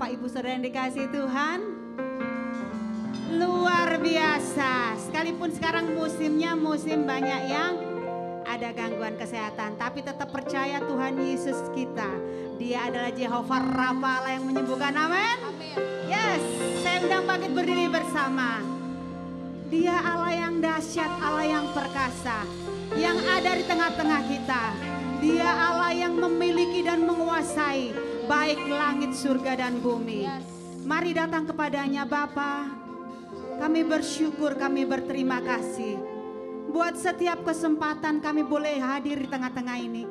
Bapak Ibu Saudara yang dikasihi Tuhan? Luar biasa. Sekalipun sekarang musimnya musim banyak yang ada gangguan kesehatan, tapi tetap percaya Tuhan Yesus kita. Dia adalah Jehovah Rafa, Allah yang menyembuhkan. Amin. Yes, saya undang bangkit berdiri bersama. Dia Allah yang dahsyat, Allah yang perkasa, yang ada di tengah-tengah kita. Dia Allah yang memiliki dan menguasai baik langit, surga dan bumi. Mari datang kepadanya Bapa. Kami bersyukur, kami berterima kasih. Buat setiap kesempatan kami boleh hadir di tengah-tengah ini.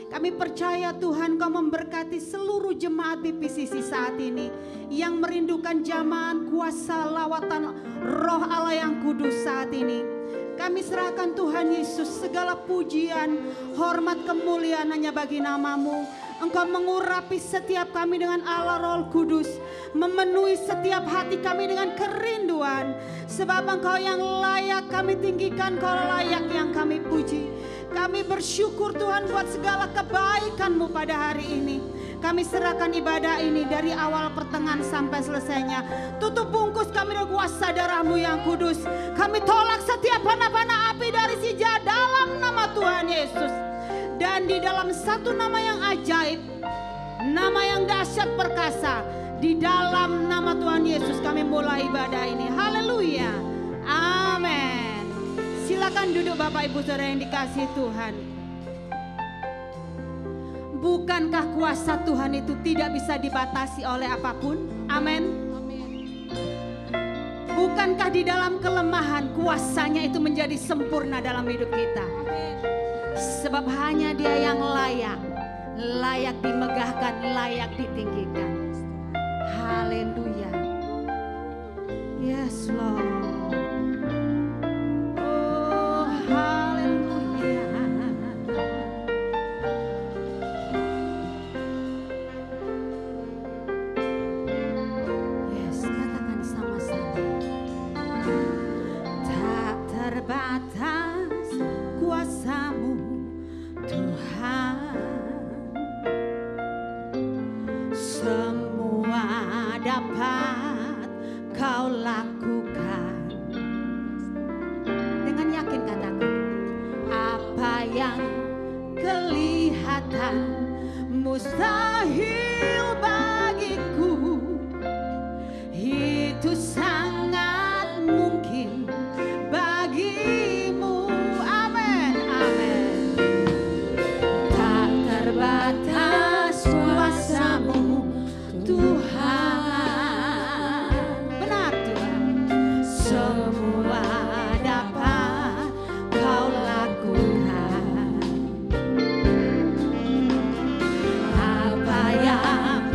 Kami percaya Tuhan Kau memberkati seluruh jemaat BPCC saat ini yang merindukan jamahan kuasa lawatan Roh Allah yang kudus saat ini. Kami serahkan Tuhan Yesus segala pujian, hormat, kemuliaan hanya bagi nama-Mu. Engkau mengurapi setiap kami dengan Allah Roh Kudus, memenuhi setiap hati kami dengan kerinduan. Sebab Engkau yang layak kami tinggikan, Kau layak yang kami puji. Kami bersyukur Tuhan buat segala kebaikan-Mu pada hari ini. Kami serahkan ibadah ini dari awal pertengahan sampai selesainya. Tutup bungkus kami dengan kuasa darah-Mu yang kudus. Kami tolak setiap panah-panah api dari si jahat dalam nama Tuhan Yesus. Dan di dalam satu nama yang ajaib, nama yang dahsyat perkasa, di dalam nama Tuhan Yesus kami mulai ibadah ini. Haleluya. Amin. Silakan duduk Bapak Ibu Saudara yang dikasihi Tuhan. Bukankah kuasa Tuhan itu tidak bisa dibatasi oleh apapun? Amin. Bukankah di dalam kelemahan kuasanya itu menjadi sempurna dalam hidup kita? Sebab hanya Dia yang layak, layak dimegahkan, layak ditinggikan. Haleluya. Yes Lord. Oh haleluya. Yes, katakan sama-sama. Tak terbatas kuasa-Mu Tuhan, semua dapat Kau lakukan. Dengan yakin katakan, apa yang kelihatan mustahil bagiku, itu sangat mungkin bagimu. Amin, amin. Tak terbatas kuasa-Mu Tuhan. Benar Tuhan. Semua dapat Kau lakukan. Apa yang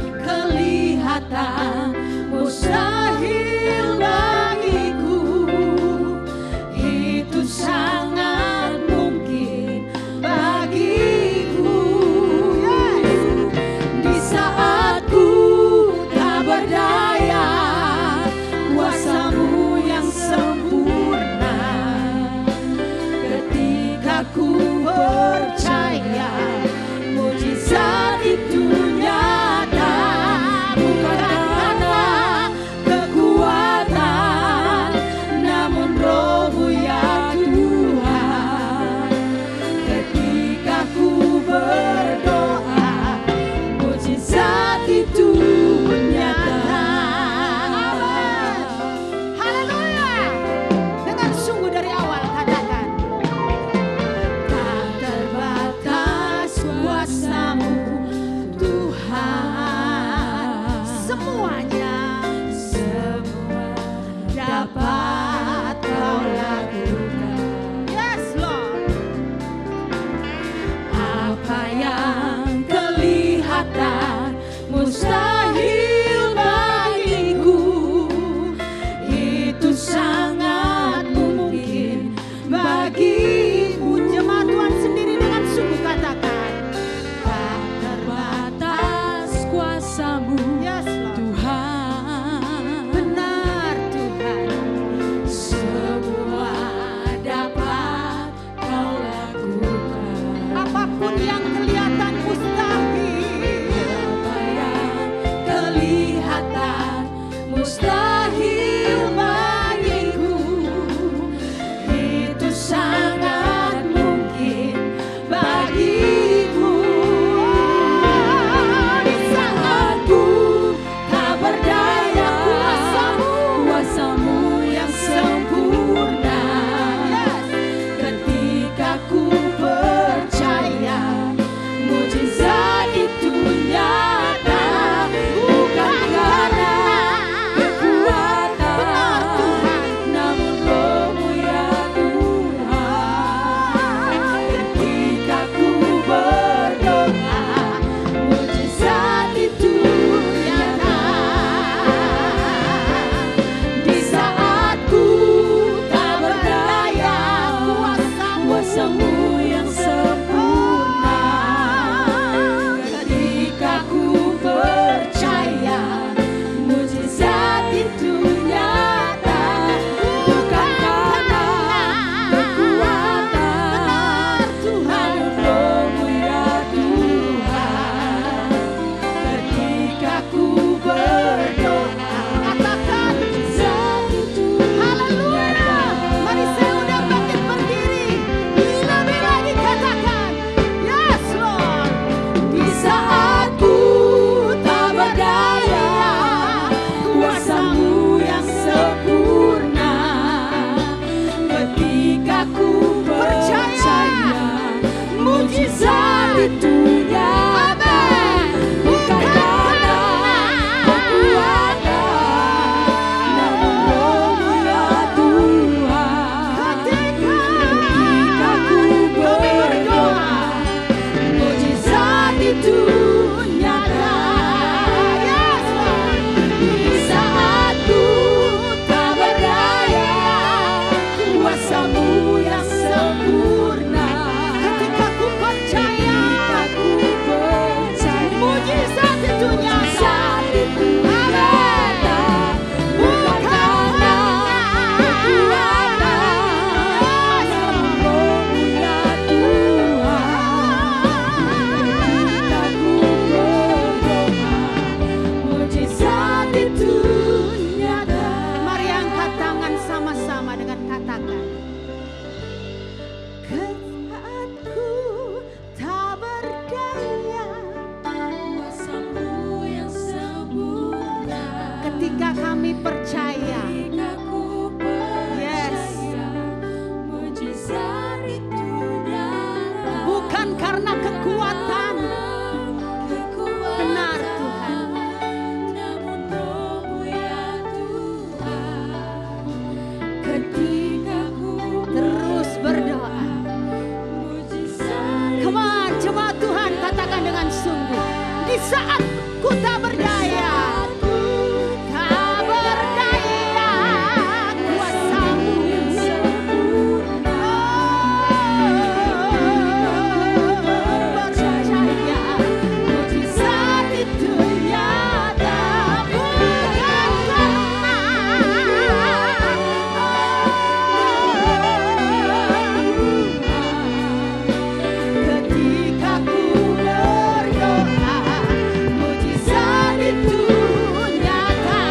mujizat itu nyata, bukan karena kekuatan, namun Roh-Mu ya Tuhan. Ketika ku berdoa, mujizat itu nyata. Di saat ku tak berdaya, kuasa-Mu yang sempurna. Ketika ku percaya, mujizat itu nyata, bukan karena kekuatan, namun Roh-Mu ya Tuhan. Ketika ku berdoa, mujizat itu nyata. Mari angkat tangan sama-sama dengan katakan, saatku tak berdaya, Kuasa-Mu yang sempurna. ketika kami percaya. Ketika ku percaya, mujizat itu nyata. Bukan karena kekuatan, benar Tuhan. Namun Roh-Mu ya Tuhan. Ketika ku Terus berdoa. mujizat Come on, jemaat Tuhan, katakan dengan sungguh. Di saat ku tak berdaya, tak berdaya, kuasa-Mu yang sempurna. percaya. Mujizat itu nyata, bukan ketika ku berdoa, mujizat itu nyata.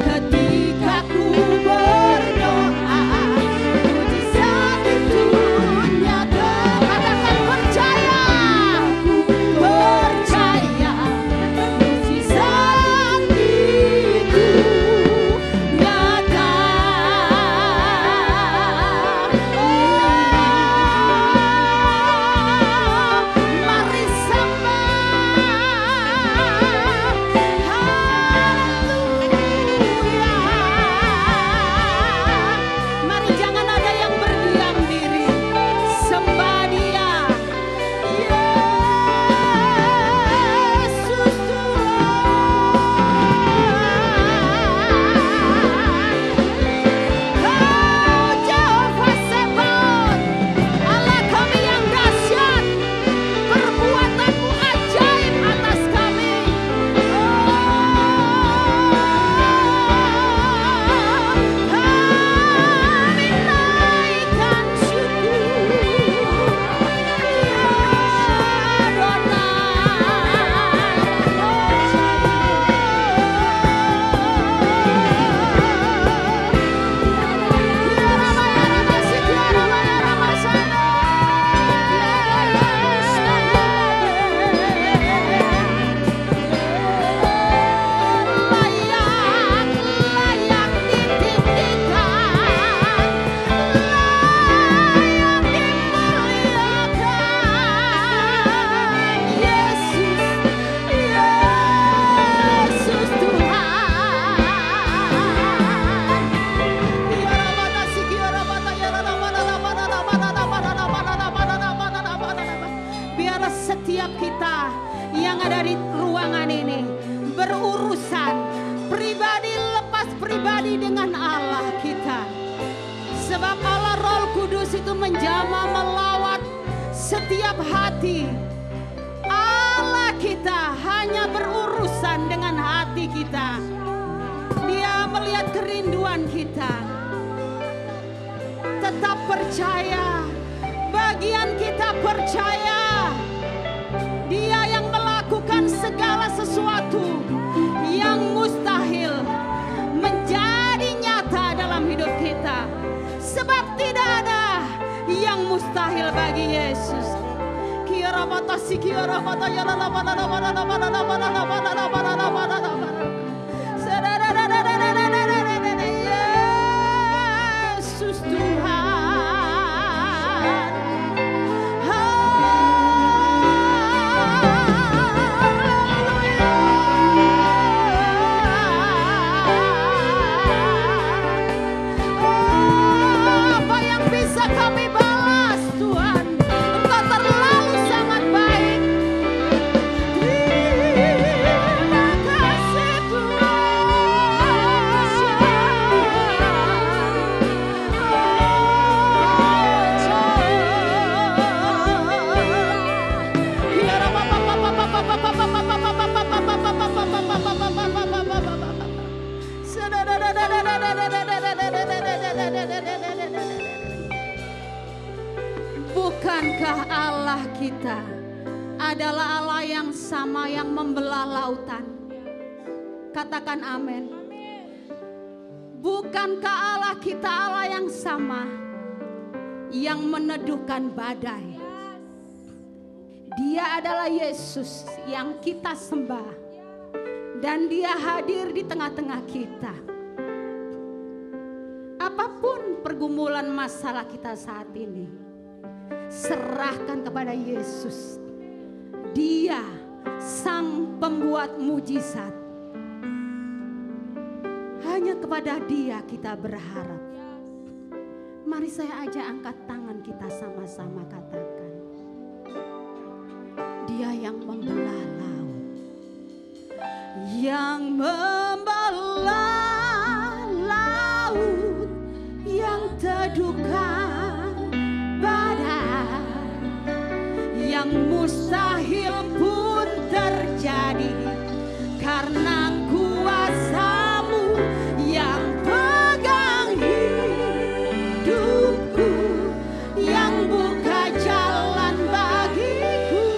Ketika ku berdoa, mujizat itu nyata. Katakan percaya, percaya, mujizat itu nyata. Mari sembah, haleluya. Mari jangan ada yang berdiam diri, sembah Dia. Yesus Tuhan, Kau Jehovah Tsebaot, Allah kami yang dahsyat, perbuatan-Mu ajaib atas kami. Kami naikkan syukur, ya layak ditinggikan, layak dimuliakan. Yesus Tuhan. Biarlah setiap kita yang ada di ruangan ini berurusan pribadi lepas pribadi dengan Allah kita. Sebab Allah Roh Kudus itu menjamah melawat setiap hati. Allah kita hanya berurusan dengan hati kita. Dia melihat kerinduan kita. Tetap percaya, bagian kita percaya. Dia yang melakukan segala sesuatu yang mustahil menjadi nyata dalam hidup kita. Sebab tidak ada yang mustahil bagi Yesus. Yesus Tuhan. Bukankah Allah kita adalah Allah yang sama yang membelah lautan? Katakan amin. Bukankah Allah kita Allah yang sama yang meneduhkan badai? Dia adalah Yesus yang kita sembah, dan dia hadir di tengah-tengah kita. Apapun pergumulan masalah kita saat ini, serahkan kepada Yesus. Dia sang pembuat mujizat. Hanya kepada dia kita berharap. Mari saya ajak angkat tangan kita sama-sama katakan. Dia yang membelah laut, yang membelah laut, yang teduhkan badai, yang mustahil pun terjadi karena kuasa-Mu yang pegang hidupku, yang buka jalan bagiku.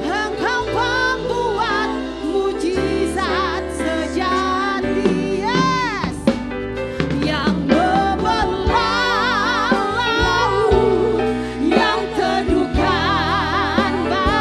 Engkau pembuat mujizat sejati, yes, yang membelah laut, yang teduhkan badai,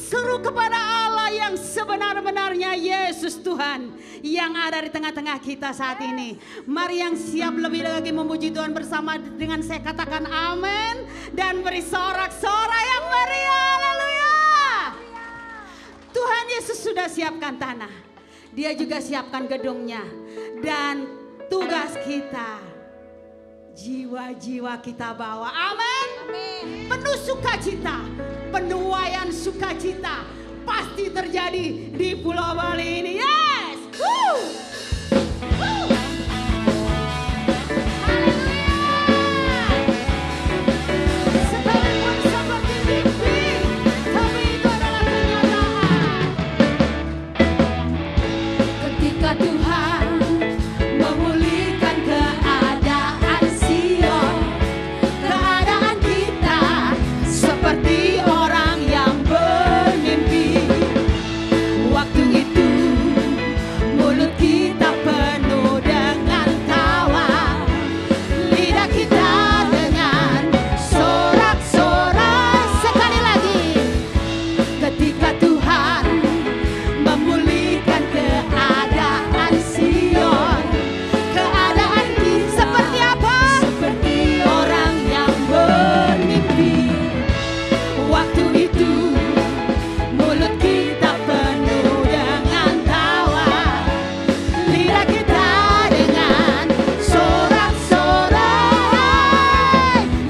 seru kepada Allah yang sebenar-benarnya, Yesus Tuhan yang ada di tengah-tengah kita saat ini. Mari yang siap lebih lagi memuji Tuhan bersama dengan saya katakan amin dan beri sorak-sorai yang meriah. Haleluya. Tuhan Yesus sudah siapkan tanah, Dia juga siapkan gedungnya, dan tugas kita, jiwa-jiwa kita bawa, amin. Penuh sukacita, penuaian sukacita pasti terjadi di Pulau Bali ini. Yes. Sekalipun seperti mimpi, tapi itu adalah kenyataan. Ketika Tuhan memulihkan keadaan Sion, keadaan kita seperti orang yang bermimpi. Waktu itu mulut kita penuh dengan tawa, lidah kita dengan sorak-sorai. Sekali lagi, ketika Tuhan memulihkan keadaan Sion, keadaan kita seperti apa? Seperti orang yang bermimpi. Waktu itu mulut kita penuh dengan tawa, lidah kita dengan sorak-sorai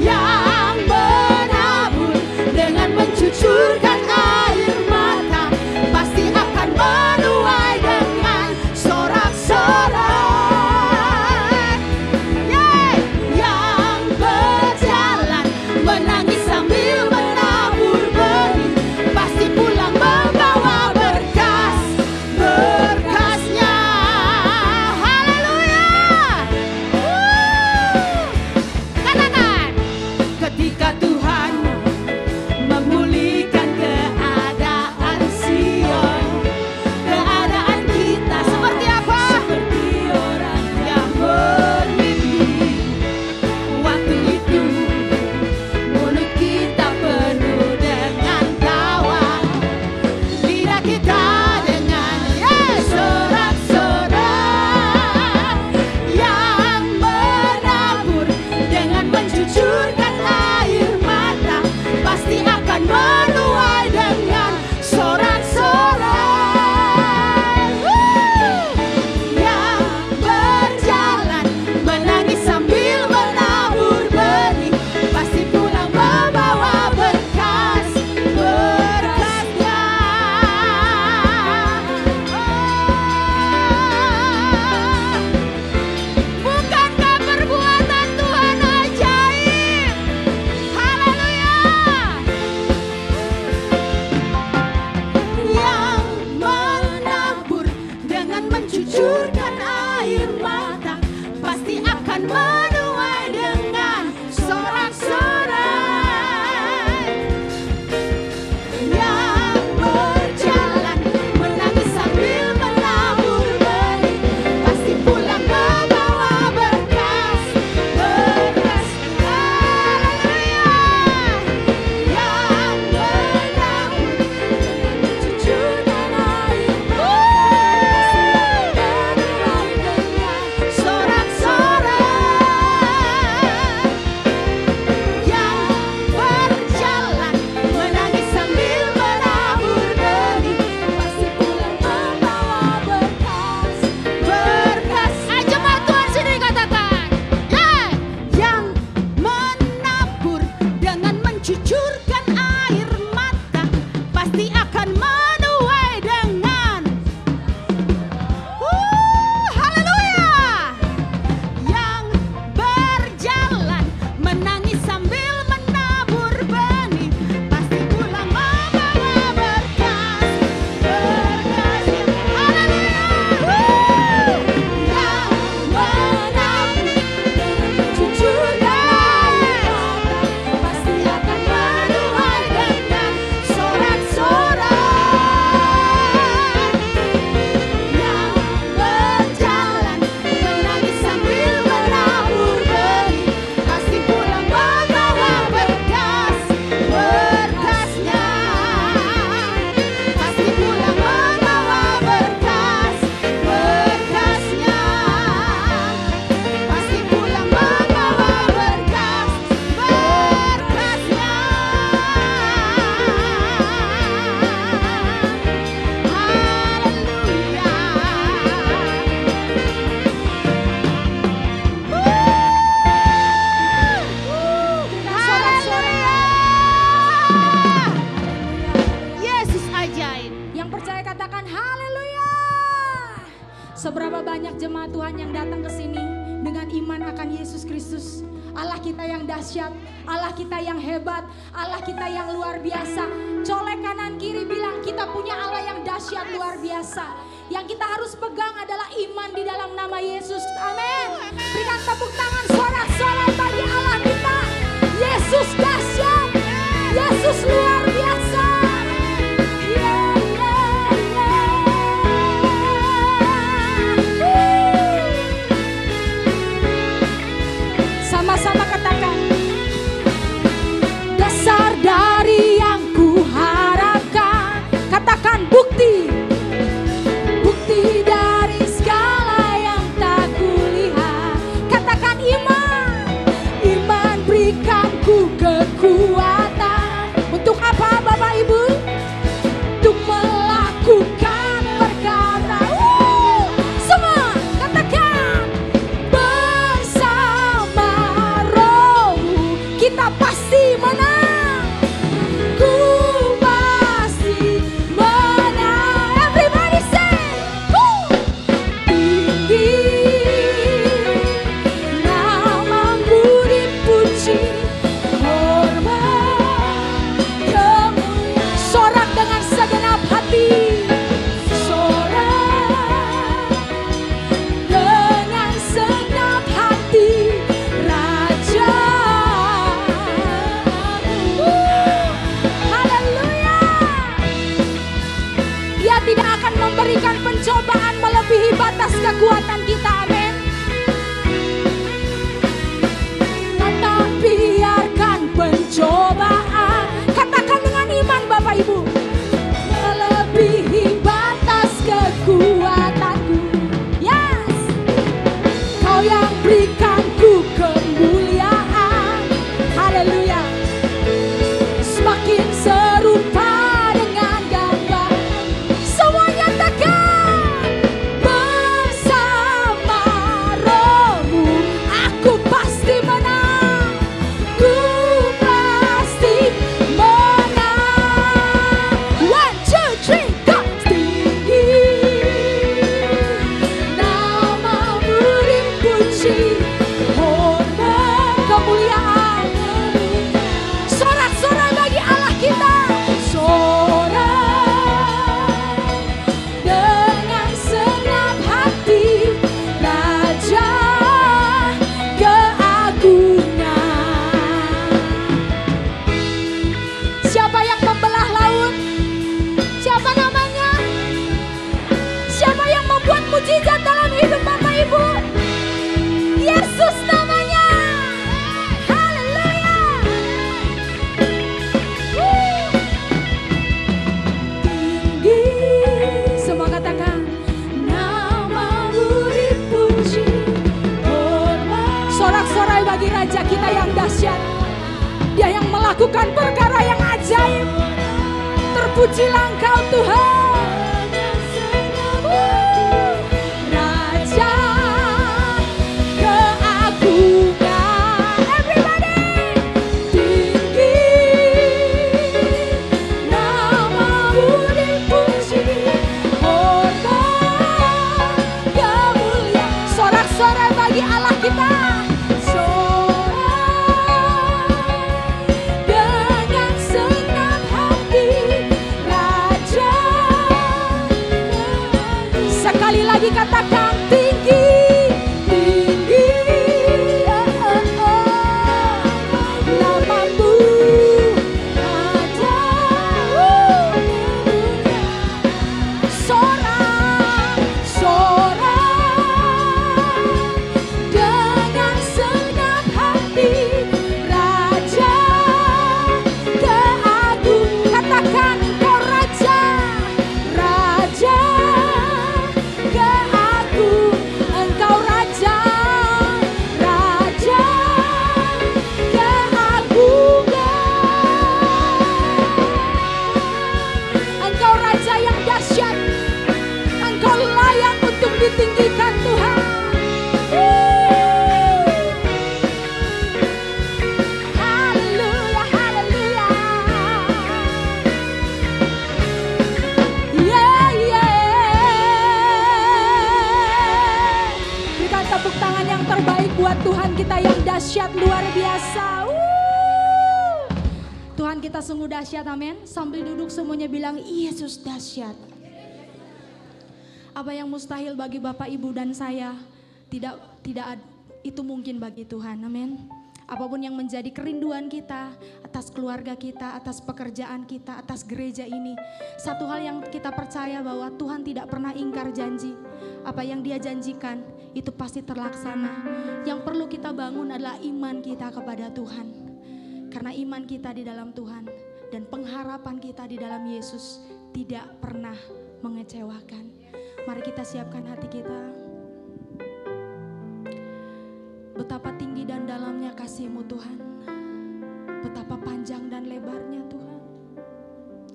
yang menabur dengan mencucurkan air mata, pasti akan menuai dengan sorak-sorai. Yang berjalan menangis sambil menabur benih, pasti pulang membawa berkas-berkasnya. Haleluya. Katakan, ketika Tuhan memulihkan keadaan Sion, keadaan kita seperti apa? Seperti orang yang bermimpi. Waktu itu mulut kita penuh dengan tawa, lidah kita dengan sorak-sorai yang menabur dengan mencucurkan air mata, pasti akan menuai dengan sorak-sorai. Yang berjalan menangis sambil menabur benih, pasti pulang membawa berkas-berkasnya. Bukankah perbuatan Tuhan ajaib? Haleluya. Yang menabur dengan mencucurkan air mata, pasti akan menuai dengan sorak-sorai. Yang berjalan menangis sambil menabur benih, pasti pulang membawa berkas-berkas. Haleluya. Yang menabur dengan mencucurkan air mata, menuai dengan sorak-sorai. Yang berjalan menangis sambil menabur benih, pasti pulang membawa berkas-berkas. Jemaat Tuhan sendiri katakan, yang menabur dengan mencucurkan air mata, pasti akan menuai dengan haleluya. Yang berjalan menangis sambil menabur benih, pasti pulang membawa berkas-berkasnya. Haleluya. Yang menabur dengan mencucurkan air mata, pasti akan menuai dengan sorak-sorai. Seberapa banyak jemaat Tuhan yang datang ke sini dengan iman akan Yesus Kristus. Allah kita yang dahsyat, Allah kita yang hebat, Allah kita yang luar biasa. Colek kanan kiri bilang kita punya Allah yang dahsyat luar biasa. Yang kita harus pegang adalah iman di dalam nama Yesus. Amin. Berikan tepuk tangan sorak-sorai bagi Allah kita. Yesus dahsyat, Yesus luar biasa. Sama-sama katakan, dasar dari yang ku harapkan. Katakan bukti, bukti dari segala yang tak kulihat. Katakan iman, iman berikan ku kekuatan. Untuk apa Bapak Ibu? Untuk melakukan perkara. Semua katakan, bersama Roh-Mu kita pasti menang. Ku pasti menang. Everybody say, tinggi nama-Mu dipuji, hormat kemuliaan. Sorak dengan segenap hati, sorak dengan segenap hati, Raja. Haleluya. Dia tidak akan memberikan pencobaan melebihi batas kekuatan kita. Amin. Tetap biarkan pencobaan. Katakan dengan iman Bapak Ibu, melebihi batas kekuatanku. Yes. Kau yang berikan ku kemuliaan. Haleluya. Semakin serupa dengan gambar. Semuanya tekan. Bersama Roh-Mu aku pasti menang. Ku pasti menang. 1, 2, 3, go. Tinggi nama-Mu dipuji, hormat kemuliaan. Sorak-sorai bagi Allah kita. Sorak dengan senang hati, Raja keagungan. Siapa yang membelah laut? Siapa namanya? Siapa yang membuat mujizat dalam hidup Bapak Ibu? Yesus namanya. Haleluya. Tinggi, semua katakan, nama-Mu dipuji, hormat. Sorak-sorai bagi Raja kita yang dahsyat. Dia yang melakukan perkara yang ajaib. Terpujilah Engkau Tuhan. Raja keagungan. Everybody. Tinggi nama-Mu dipuji, hormat kemuliaan. Sorak-sorai bagi Allah kita. Dengan senang hati, Raja. Sekali lagi katakan tinggi, tinggi, nama-Mu, Raja. Sorak, sorak dengan senang hati, Raja keagung. Katakan Engkau Raja, Raja keagung. Engkau Raja, Raja keagungan. Engkau Raja yang dahsyat. Engkau layak untuk ditinggikan Tuhan. Haleluya, haleluya. Yeah, yeah. kita sungguh dahsyat, amin. Sambil duduk semuanya bilang Yesus dahsyat. Apa yang mustahil bagi Bapak, Ibu dan saya tidak itu mungkin bagi Tuhan, amin. Apapun yang menjadi kerinduan kita atas keluarga kita, atas pekerjaan kita, atas gereja ini, satu hal yang kita percaya bahwa Tuhan tidak pernah ingkar janji. Apa yang Dia janjikan itu pasti terlaksana. Yang perlu kita bangun adalah iman kita kepada Tuhan. Karena iman kita di dalam Tuhan dan pengharapan kita di dalam Yesus tidak pernah mengecewakan. Mari kita siapkan hati kita. Betapa tinggi dan dalamnya kasih-Mu Tuhan. Betapa panjang dan lebarnya Tuhan.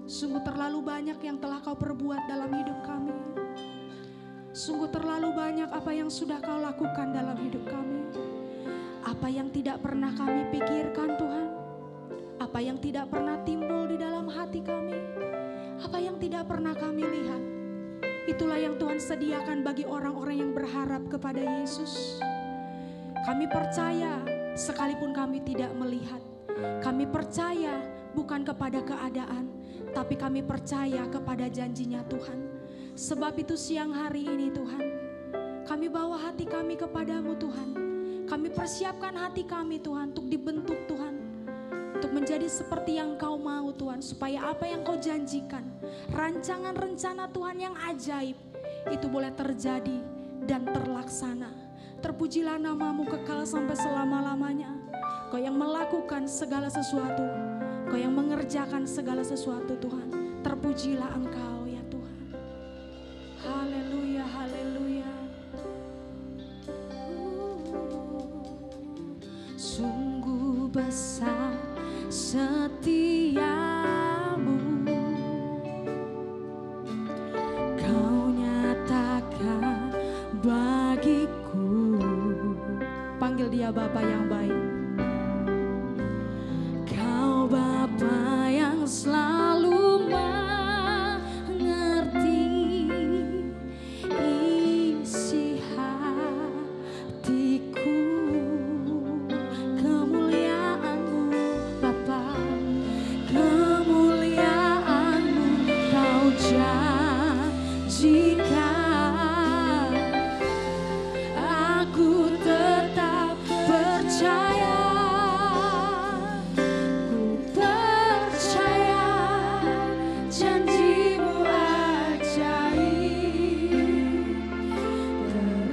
Sungguh terlalu banyak yang telah Kau perbuat dalam hidup kami. Sungguh terlalu banyak apa yang sudah Kau lakukan dalam hidup kami. Apa yang tidak pernah kami pikirkan Tuhan. Apa yang tidak pernah timbul di dalam hati kami. Apa yang tidak pernah kami lihat. Itulah yang Tuhan sediakan bagi orang-orang yang berharap kepada Yesus. Kami percaya sekalipun kami tidak melihat. Kami percaya bukan kepada keadaan, tapi kami percaya kepada janjinya Tuhan. Sebab itu siang hari ini Tuhan, kami bawa hati kami kepadamu Tuhan. Kami persiapkan hati kami Tuhan untuk dibentuk Tuhan. Untuk menjadi seperti yang Kau mau Tuhan. Supaya apa yang Kau janjikan, rancangan rencana Tuhan yang ajaib, itu boleh terjadi dan terlaksana. Terpujilah nama-Mu kekal sampai selama-lamanya. Kau yang melakukan segala sesuatu. Kau yang mengerjakan segala sesuatu Tuhan. Terpujilah Engkau ya Tuhan. Haleluya, haleluya. Sungguh besar setiamu. Kau nyatakan bagiku. Panggil Dia Bapa yang baik. Kau Bapa yang selalu mengerti isi hatiku. Kemuliaan-Mu Bapa, kemuliaan-Mu Kau janjikan. Aku tetap percaya, ku percaya janji-Mu ajaib,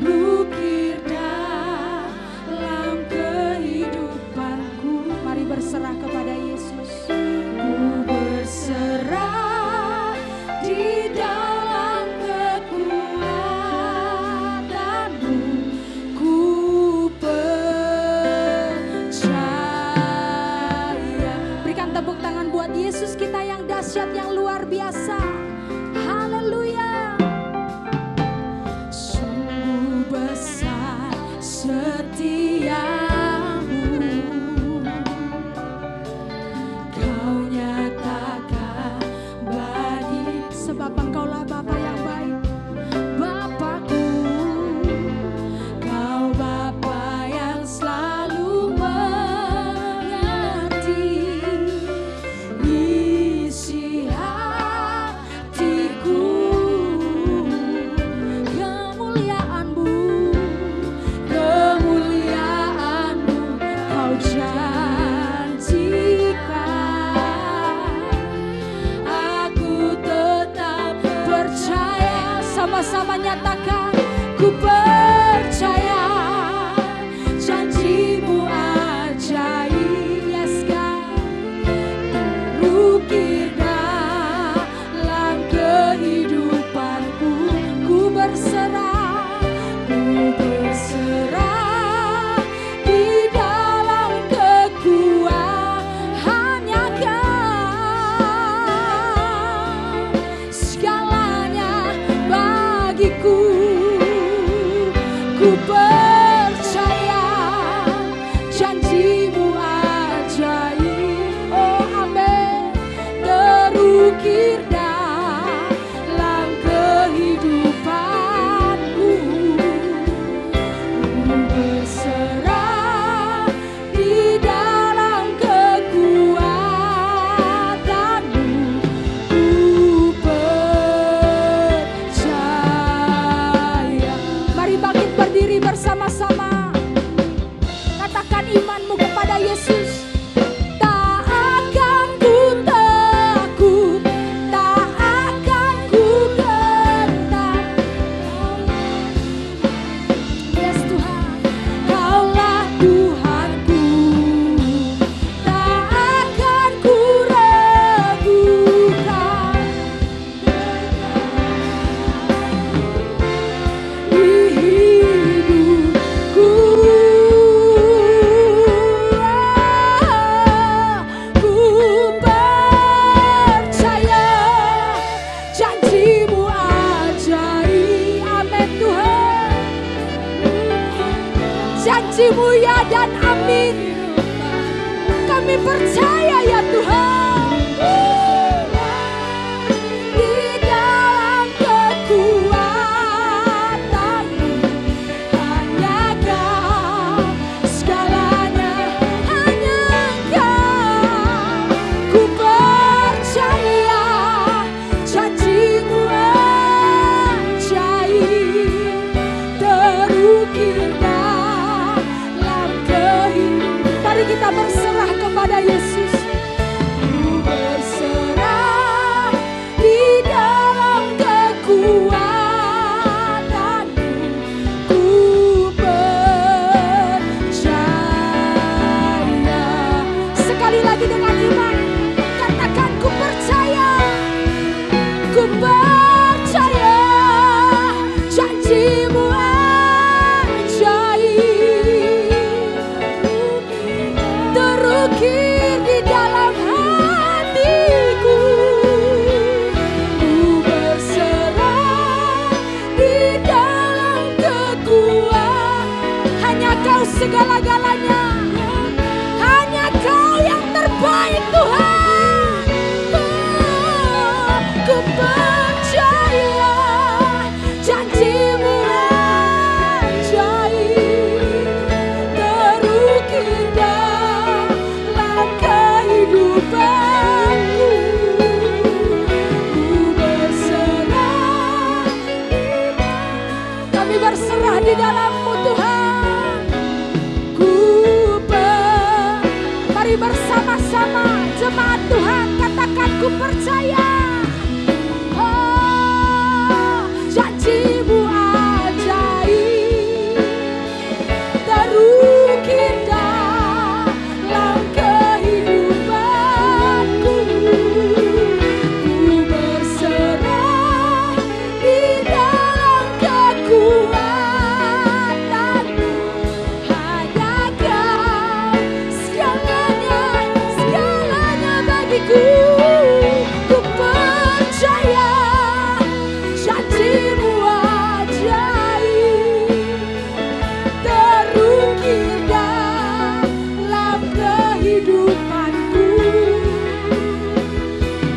terukir dalam kehidupanku. Mari berserah kepada Yesus. Ku berserah di dalam kekuatan-Mu. Ku percaya. Berikan tepuk tangan buat Yesus kita yang dahsyat, yang luar biasa. Haleluya. Sungguh besar setiamu. Kau nyatakan bagi. Sebab Engkaulah Bapa yang baik, Bapakku. Kau Bapa yang selalu mengerti isi hatiku. Kemuliaan-Mu, kemuliaan-Mu Kau janjikan. Aku tetap percaya. Sama-sama nyatakan, ku percaya janji-Mu ajaib. Yes God, terukir dalam kehidupanku. Ku berserah di dalam kekuatan-Nya Kau. Segalanya bagiku. Kami percaya ya Tuhan. Di dalam kekuatan-Mu, hanya Kau segalanya, hanya Kau. Ku percaya janji-Mu ajaib, terukir dalam kehidupan. Mari kita berserah kepada Yesus. Ku berserah di dalam kekuatan-Mu. Ku percaya. Sekali lagi dengan iman, katakan ku percaya. Ku percaya janji-Mu ajaib, terukir di dalam hatiku. Ku berserah di dalam kekuatan. Hanya Kau segala-galanya, hanya Kau yang terbaik Tuhan. Ku percaya janji-Mu ajaib, terukir dalam kehidupanku. Ku berserah, kami berserah di dalam-Mu Tuhan. Mari bersama-sama jemaat Tuhan katakan ku percaya. Oh, janji-Mu ajaib, terukir dalam kehidupanku. Ku berserah di dalam kekuatan-Mu, hanya Kau segalanya, segalanya bagiku. Ku percaya janji-Mu ajaib, terukir dalam kehidupanku.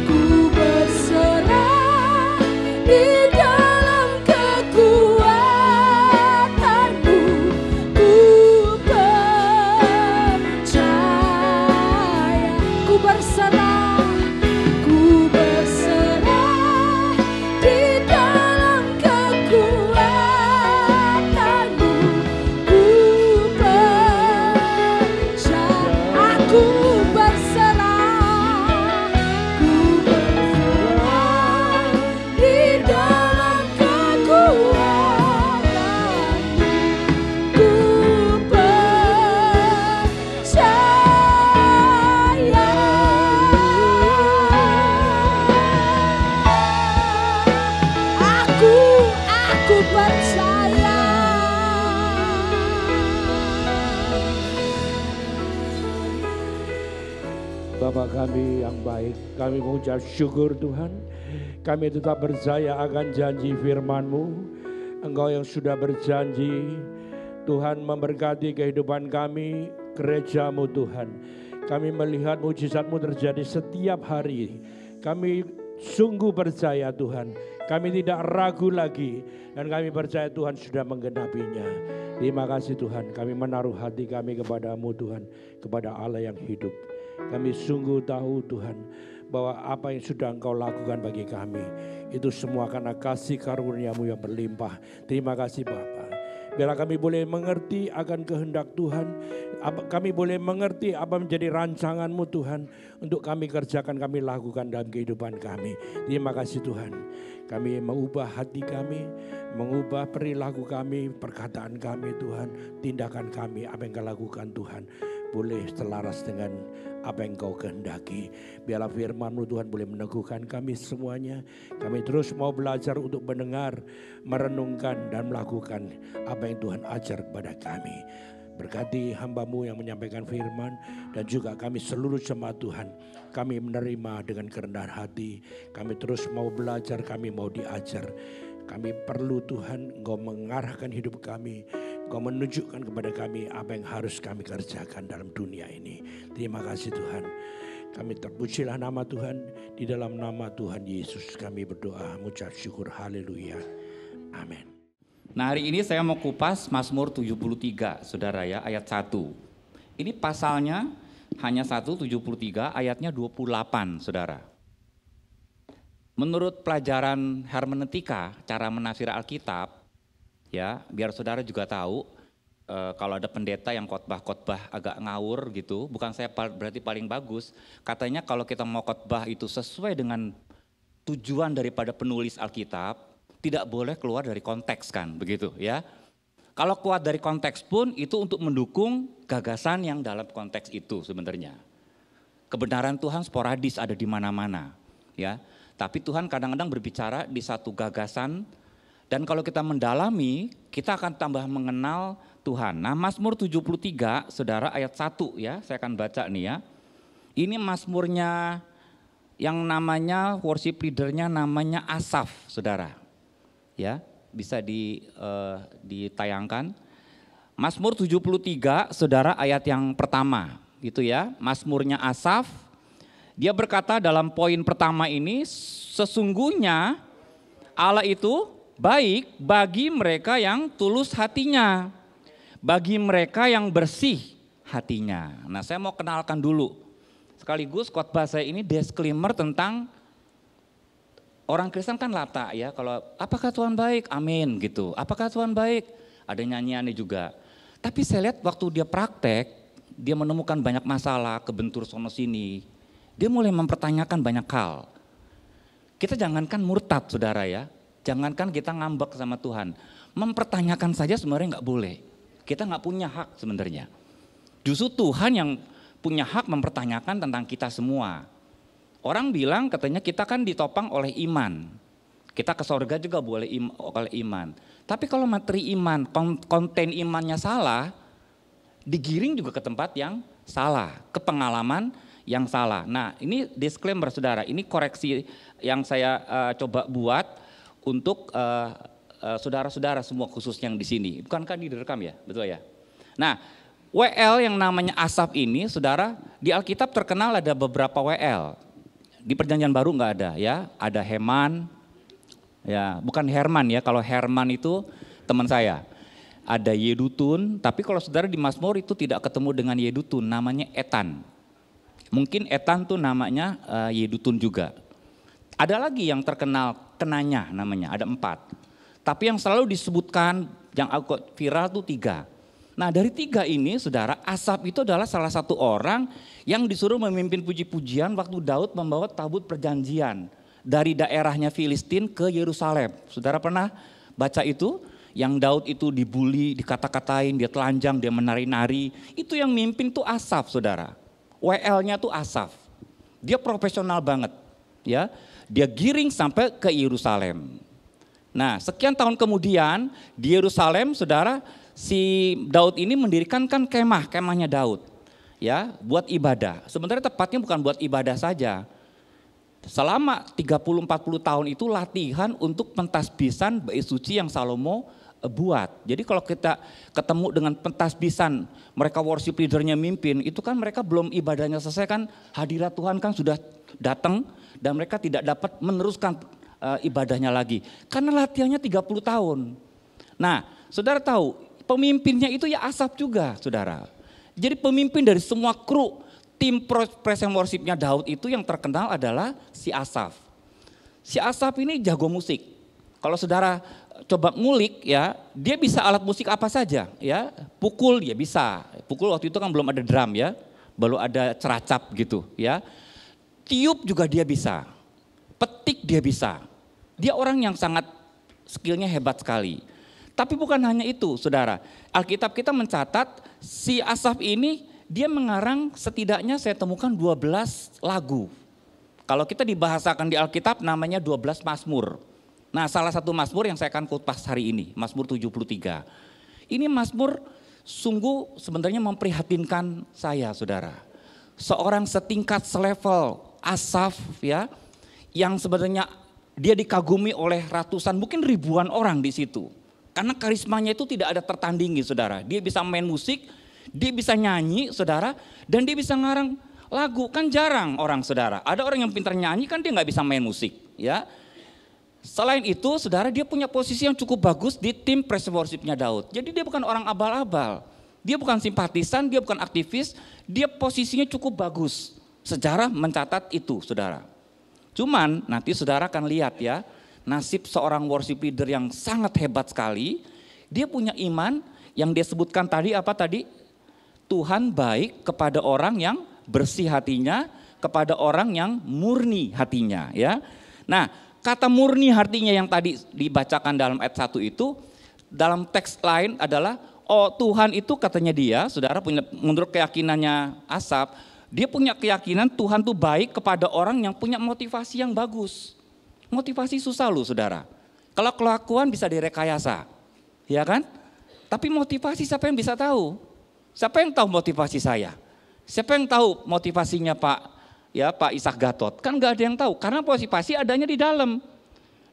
Ku berserah di dalam kekuatan-Mu. Ku percaya. Ku berserah, ku berserah di dalam kekuatan-Mu. Ku percaya. Aku berserah, ku berserah di dalam kekuatan-Mu. Ku percaya. Aku percaya. Bapa kami yang baik, kami mengucap syukur Tuhan. Kami tetap percaya akan janji firman-Mu. Engkau yang sudah berjanji, Tuhan memberkati kehidupan kami, gereja-Mu Tuhan. Kami melihat mujizat-Mu terjadi setiap hari. Kami sungguh percaya Tuhan. Kami tidak ragu lagi dan kami percaya Tuhan sudah menggenapinya. Terima kasih Tuhan, kami menaruh hati kami kepada-Mu Tuhan, kepada Allah yang hidup. Kami sungguh tahu Tuhan bahwa apa yang sudah Engkau lakukan bagi kami itu semua karena kasih karunia-Mu yang berlimpah. Terima kasih Bapa. Biarlah kami boleh mengerti akan kehendak Tuhan. Kami boleh mengerti apa menjadi rancangan-Mu Tuhan. Untuk kami kerjakan, kami lakukan dalam kehidupan kami. Terima kasih Tuhan. Kami mengubah hati kami, mengubah perilaku kami, perkataan kami Tuhan. Tindakan kami, apa yang Kau lakukan Tuhan. Boleh selaras dengan apa yang Kau kehendaki. Biarlah firman-Mu Tuhan boleh meneguhkan kami semuanya. Kami terus mau belajar untuk mendengar, merenungkan dan melakukan apa yang Tuhan ajar kepada kami. Berkati hamba-Mu yang menyampaikan firman dan juga kami seluruh jemaat Tuhan. Kami menerima dengan kerendahan hati. Kami terus mau belajar, kami mau diajar. Kami perlu Tuhan Engkau mengarahkan hidup kami. Kau menunjukkan kepada kami apa yang harus kami kerjakan dalam dunia ini. Terima kasih Tuhan. Kami terpujilah nama Tuhan. Di dalam nama Tuhan Yesus kami berdoa, mengucap syukur, haleluya. Amin. Nah, hari ini saya mau kupas Mazmur 73, saudara ya, ayat 1. Ini pasalnya hanya 173, ayatnya 28, saudara. Menurut pelajaran hermeneutika, cara menafsir Alkitab, ya, biar saudara juga tahu, kalau ada pendeta yang khotbah agak ngawur gitu, bukan saya berarti paling bagus. Katanya kalau kita mau khotbah itu sesuai dengan tujuan daripada penulis Alkitab, tidak boleh keluar dari konteks kan, begitu ya. Kalau keluar dari konteks pun itu untuk mendukung gagasan yang dalam konteks itu sebenarnya. Kebenaran Tuhan sporadis ada di mana-mana, ya. Tapi Tuhan kadang-kadang berbicara di satu gagasan. Dan kalau kita mendalami, kita akan tambah mengenal Tuhan. Nah, Mazmur 73, saudara, ayat 1 ya, saya akan baca nih ya. Ini Mazmurnya yang namanya, worship leadernya namanya Asaf, saudara. Ya, bisa ditayangkan. Mazmur 73, saudara, ayat yang pertama, gitu ya. Mazmurnya Asaf, dia berkata dalam poin pertama ini, sesungguhnya Allah itu baik bagi mereka yang tulus hatinya, bagi mereka yang bersih hatinya. Nah, saya mau kenalkan dulu, sekaligus khotbah saya ini disclaimer tentang orang Kristen kan lata ya, kalau apakah Tuhan baik? Amin gitu. Apakah Tuhan baik? Ada nyanyiannya juga. Tapi saya lihat waktu dia praktek, dia menemukan banyak masalah, kebentur sono sini. Dia mulai mempertanyakan banyak hal. Kita jangankan murtad, saudara ya. Jangankan kita ngambek sama Tuhan, mempertanyakan saja sebenarnya nggak boleh. Kita nggak punya hak sebenarnya. Justru Tuhan yang punya hak mempertanyakan tentang kita semua. Orang bilang katanya kita kan ditopang oleh iman. Kita ke sorga juga boleh oleh iman. Tapi kalau materi iman, konten imannya salah, digiring juga ke tempat yang salah, ke pengalaman yang salah. Nah, ini disclaimer saudara, ini koreksi yang saya coba buat untuk saudara-saudara semua khusus yang di sini. Bukankah ini direkam ya? Betul ya? Nah, WL yang namanya Asaf ini, saudara, di Alkitab terkenal ada beberapa WL. Di Perjanjian Baru nggak ada ya, ada Heman, ya bukan Herman ya, kalau Herman itu teman saya. Ada Yedutun, tapi kalau saudara di Mazmur itu tidak ketemu dengan Yedutun, namanya Etan. Mungkin Etan tuh namanya Yedutun juga. Ada lagi yang terkenal Kenanya namanya, ada 4. Tapi yang selalu disebutkan yang viral tuh 3. Nah dari 3 ini saudara, Asaf itu adalah salah satu orang yang disuruh memimpin puji-pujian waktu Daud membawa tabut perjanjian dari daerahnya Filistin ke Yerusalem. Saudara pernah baca itu? Yang Daud itu dibully, dikata-katain, dia telanjang, dia menari-nari. Itu yang mimpin tuh Asaf saudara. WL-nya tuh Asaf. Dia profesional banget ya. Dia giring sampai ke Yerusalem. Nah, sekian tahun kemudian di Yerusalem, saudara, si Daud ini mendirikan kan kemahnya Daud, ya, buat ibadah. Sebenarnya tepatnya bukan buat ibadah saja. Selama 30-40 tahun itu latihan untuk pentasbisan bait suci yang Salomo buat. Jadi kalau kita ketemu dengan pentasbisan, mereka worship leadernya mimpin, itu kan mereka belum ibadahnya selesai kan, hadirat Tuhan kan sudah datang dan mereka tidak dapat meneruskan ibadahnya lagi. Karena latihannya 30 tahun. Nah, saudara tahu pemimpinnya itu ya Asaf juga saudara. Jadi pemimpin dari semua kru tim praise and worship-nya Daud itu yang terkenal adalah si Asaf. Si Asaf ini jago musik. Kalau saudara coba ngulik ya, dia bisa alat musik apa saja ya. Pukul dia bisa. Pukul waktu itu kan belum ada drum ya. Baru ada ceracap gitu ya. Tiup juga dia bisa. Petik dia bisa. Dia orang yang sangat skillnya hebat sekali. Tapi bukan hanya itu saudara. Alkitab kita mencatat si Asaf ini dia mengarang setidaknya saya temukan 12 lagu. Kalau kita dibahasakan di Alkitab namanya 12 Mazmur. Nah salah satu Mazmur yang saya akan kupas hari ini, Mazmur 73. Ini Mazmur sungguh sebenarnya memprihatinkan saya saudara. Seorang setingkat selevel Asaf ya, yang sebenarnya dia dikagumi oleh ratusan mungkin ribuan orang di situ. Karena karismanya itu tidak ada tertandingi saudara. Dia bisa main musik, dia bisa nyanyi saudara, dan dia bisa ngarang lagu. Kan jarang orang saudara. Ada orang yang pintar nyanyi kan dia nggak bisa main musik. Ya. Selain itu saudara dia punya posisi yang cukup bagus di tim praise worship-nya Daud. Jadi dia bukan orang abal-abal. Dia bukan simpatisan, dia bukan aktivis. Dia posisinya cukup bagus. Sejarah mencatat itu saudara. Cuman nanti saudara akan lihat ya. Nasib seorang worship leader yang sangat hebat sekali, dia punya iman yang dia sebutkan tadi apa tadi? Tuhan baik kepada orang yang bersih hatinya, kepada orang yang murni hatinya ya. Nah kata murni hatinya yang tadi dibacakan dalam ayat 1 itu, dalam teks lain adalah, oh Tuhan itu katanya dia, saudara punya menurut keyakinannya Asaf, dia punya keyakinan Tuhan tuh baik kepada orang yang punya motivasi yang bagus. Motivasi susah loh saudara. Kalau kelakuan bisa direkayasa, ya kan? Tapi motivasi siapa yang bisa tahu? Siapa yang tahu motivasi saya? Siapa yang tahu motivasinya Pak Ishak Gatot? Kan gak ada yang tahu, karena motivasi adanya di dalam.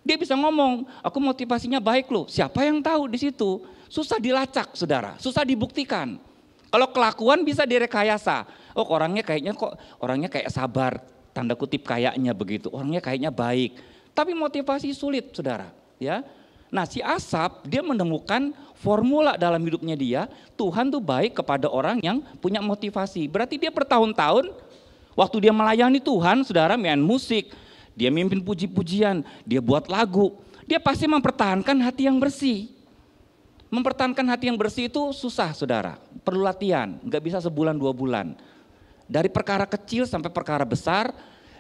Dia bisa ngomong, aku motivasinya baik loh. Siapa yang tahu di situ? Susah dilacak saudara, susah dibuktikan. Kalau kelakuan bisa direkayasa. Oh orangnya kayak sabar, tanda kutip kayaknya begitu. Orangnya kayaknya baik. Tapi motivasi sulit saudara ya. Nah si Asaf dia menemukan formula dalam hidupnya dia, Tuhan tuh baik kepada orang yang punya motivasi. Berarti dia bertahun-tahun waktu dia melayani Tuhan saudara, main musik, dia mimpin puji-pujian, dia buat lagu, dia pasti mempertahankan hati yang bersih. Mempertahankan hati yang bersih itu susah saudara, perlu latihan, gak bisa sebulan 2 bulan. Dari perkara kecil sampai perkara besar,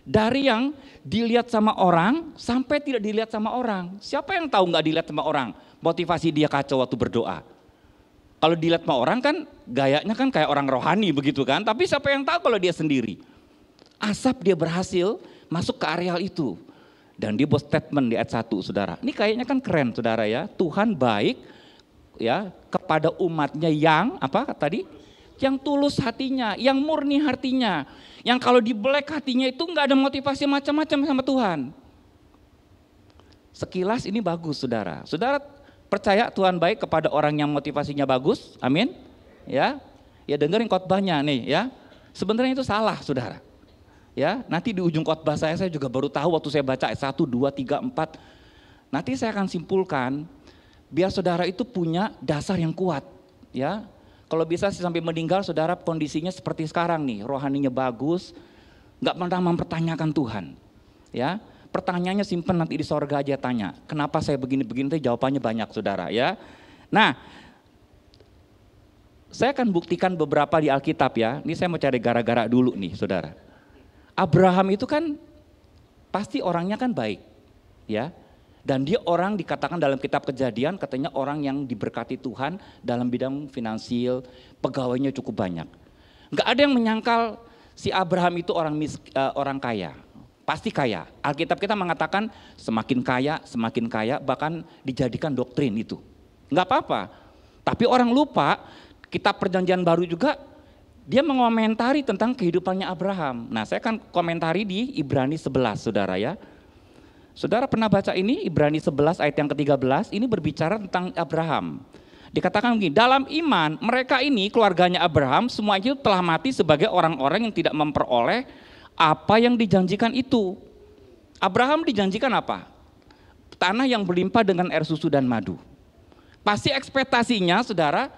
dari yang dilihat sama orang sampai tidak dilihat sama orang. Siapa yang tahu nggak dilihat sama orang? Motivasi dia kacau waktu berdoa. Kalau dilihat sama orang kan gayanya kan kayak orang rohani begitu kan. Tapi siapa yang tahu kalau dia sendiri? Asaf dia berhasil masuk ke areal itu. Dan dia buat statement di ayat 1 saudara. Ini kayaknya kan keren saudara ya. Tuhan baik ya kepada umatnya yang apa tadi? Yang tulus hatinya, yang murni hatinya. Yang kalau dibelek hatinya itu nggak ada motivasi macam-macam sama Tuhan. Sekilas ini bagus saudara. Saudara percaya Tuhan baik kepada orang yang motivasinya bagus? Amin. Ya dengerin khotbahnya nih ya. Sebenarnya itu salah saudara. Ya nanti di ujung khotbah saya juga baru tahu waktu saya baca 1, 2, 3, 4. Nanti saya akan simpulkan biar saudara itu punya dasar yang kuat ya. Kalau bisa sampai meninggal saudara kondisinya seperti sekarang nih, rohaninya bagus, gak pernah mempertanyakan Tuhan. Ya, pertanyaannya simpen nanti di sorga aja tanya, kenapa saya begini-begini, jawabannya banyak saudara ya. Nah, saya akan buktikan beberapa di Alkitab ya, ini saya mau cari gara-gara dulu nih saudara. Abraham itu kan pasti orangnya kan baik ya. Dan dia orang dikatakan dalam kitab Kejadian katanya orang yang diberkati Tuhan dalam bidang finansial, pegawainya cukup banyak. Enggak ada yang menyangkal si Abraham itu orang kaya, pasti kaya. Alkitab kita mengatakan semakin kaya bahkan dijadikan doktrin itu. Enggak apa-apa, tapi orang lupa kitab Perjanjian Baru juga dia mengomentari tentang kehidupannya Abraham. Nah saya akan komentari di Ibrani 11 saudara ya. Saudara pernah baca ini Ibrani 11 ayat yang ke-13 ini berbicara tentang Abraham. Dikatakan begini, dalam iman mereka ini keluarganya Abraham semua itu telah mati sebagai orang-orang yang tidak memperoleh apa yang dijanjikan itu. Abraham dijanjikan apa? Tanah yang berlimpah dengan air susu dan madu. Pasti ekspektasinya saudara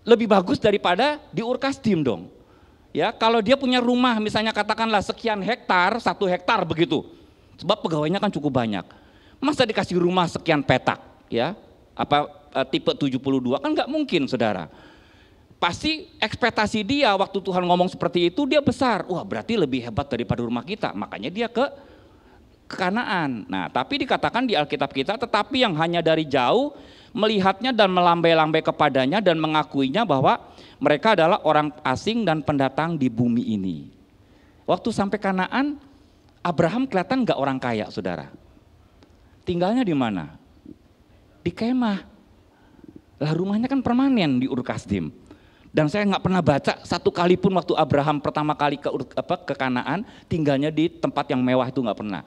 lebih bagus daripada di Ur Kasdim dong. Ya, kalau dia punya rumah misalnya katakanlah sekian hektar, 1 hektar begitu. Sebab pegawainya kan cukup banyak. Masa dikasih rumah sekian petak ya? Tipe 72 kan nggak mungkin saudara. Pasti ekspektasi dia waktu Tuhan ngomong seperti itu dia besar. Wah berarti lebih hebat daripada rumah kita. Makanya dia ke Kanaan. Nah tapi dikatakan di Alkitab kita tetapi yang hanya dari jauh melihatnya dan melambai-lambai kepadanya dan mengakuinya bahwa mereka adalah orang asing dan pendatang di bumi ini. Waktu sampai Kanaan Abraham kelihatan nggak orang kaya saudara. Tinggalnya di mana? Di kemah. Lah rumahnya kan permanen di Ur Kasdim. Dan saya nggak pernah baca satu kali pun waktu Abraham pertama kali ke Kanaan tinggalnya di tempat yang mewah itu nggak pernah.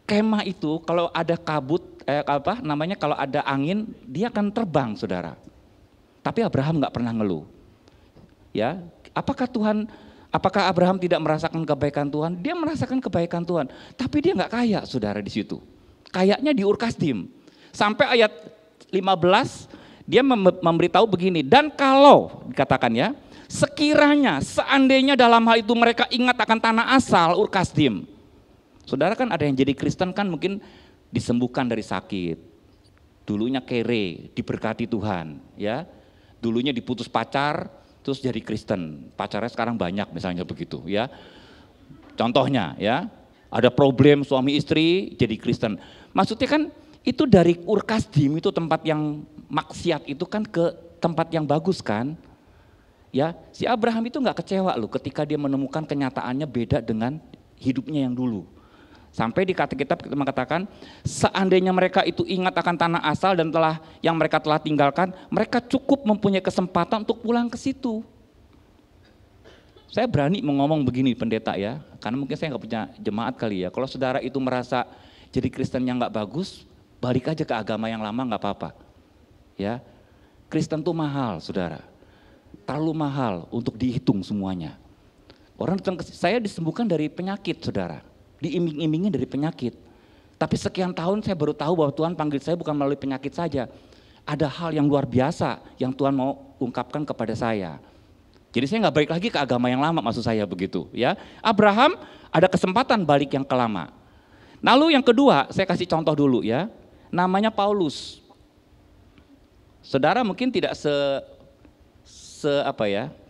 Kemah itu kalau ada kabut kalau ada angin dia akan terbang, saudara. Tapi Abraham nggak pernah ngeluh. Ya, apakah Abraham tidak merasakan kebaikan Tuhan? Dia merasakan kebaikan Tuhan, tapi dia nggak kaya, saudara, di situ. Kayaknya di Ur-Kasdim. Sampai ayat 15 dia memberitahu begini, dan kalau dikatakan ya, sekiranya seandainya dalam hal itu mereka ingat akan tanah asal Ur-Kasdim. Saudara, kan ada yang jadi Kristen kan mungkin disembuhkan dari sakit, dulunya kere, diberkati Tuhan, ya. Dulunya diputus pacar, terus jadi Kristen, pacarnya sekarang banyak misalnya begitu, ya. Contohnya, ya, ada problem suami istri jadi Kristen. Maksudnya kan itu dari Ur-Kasdim, itu tempat yang maksiat itu kan ke tempat yang bagus kan, ya. Si Abraham itu nggak kecewa loh ketika dia menemukan kenyataannya beda dengan hidupnya yang dulu. Sampai di kata kitab kita mengatakan, seandainya mereka itu ingat akan tanah asal dan yang mereka telah tinggalkan, mereka cukup mempunyai kesempatan untuk pulang ke situ. Saya berani ngomong begini, pendeta, ya, karena mungkin saya nggak punya jemaat kali ya. Kalau saudara itu merasa jadi Kristen yang nggak bagus, balik aja ke agama yang lama, nggak apa-apa. Ya, Kristen tuh mahal, saudara, terlalu mahal untuk dihitung semuanya. Orang datang ke saya disembuhkan dari penyakit, saudara. Diiming-imingin dari penyakit. Tapi sekian tahun saya baru tahu bahwa Tuhan panggil saya bukan melalui penyakit saja. Ada hal yang luar biasa yang Tuhan mau ungkapkan kepada saya. Jadi saya nggak balik lagi ke agama yang lama, maksud saya begitu, ya. Abraham ada kesempatan balik yang ke lama. Lalu yang kedua, saya kasih contoh dulu, ya. Namanya Paulus. Saudara mungkin tidak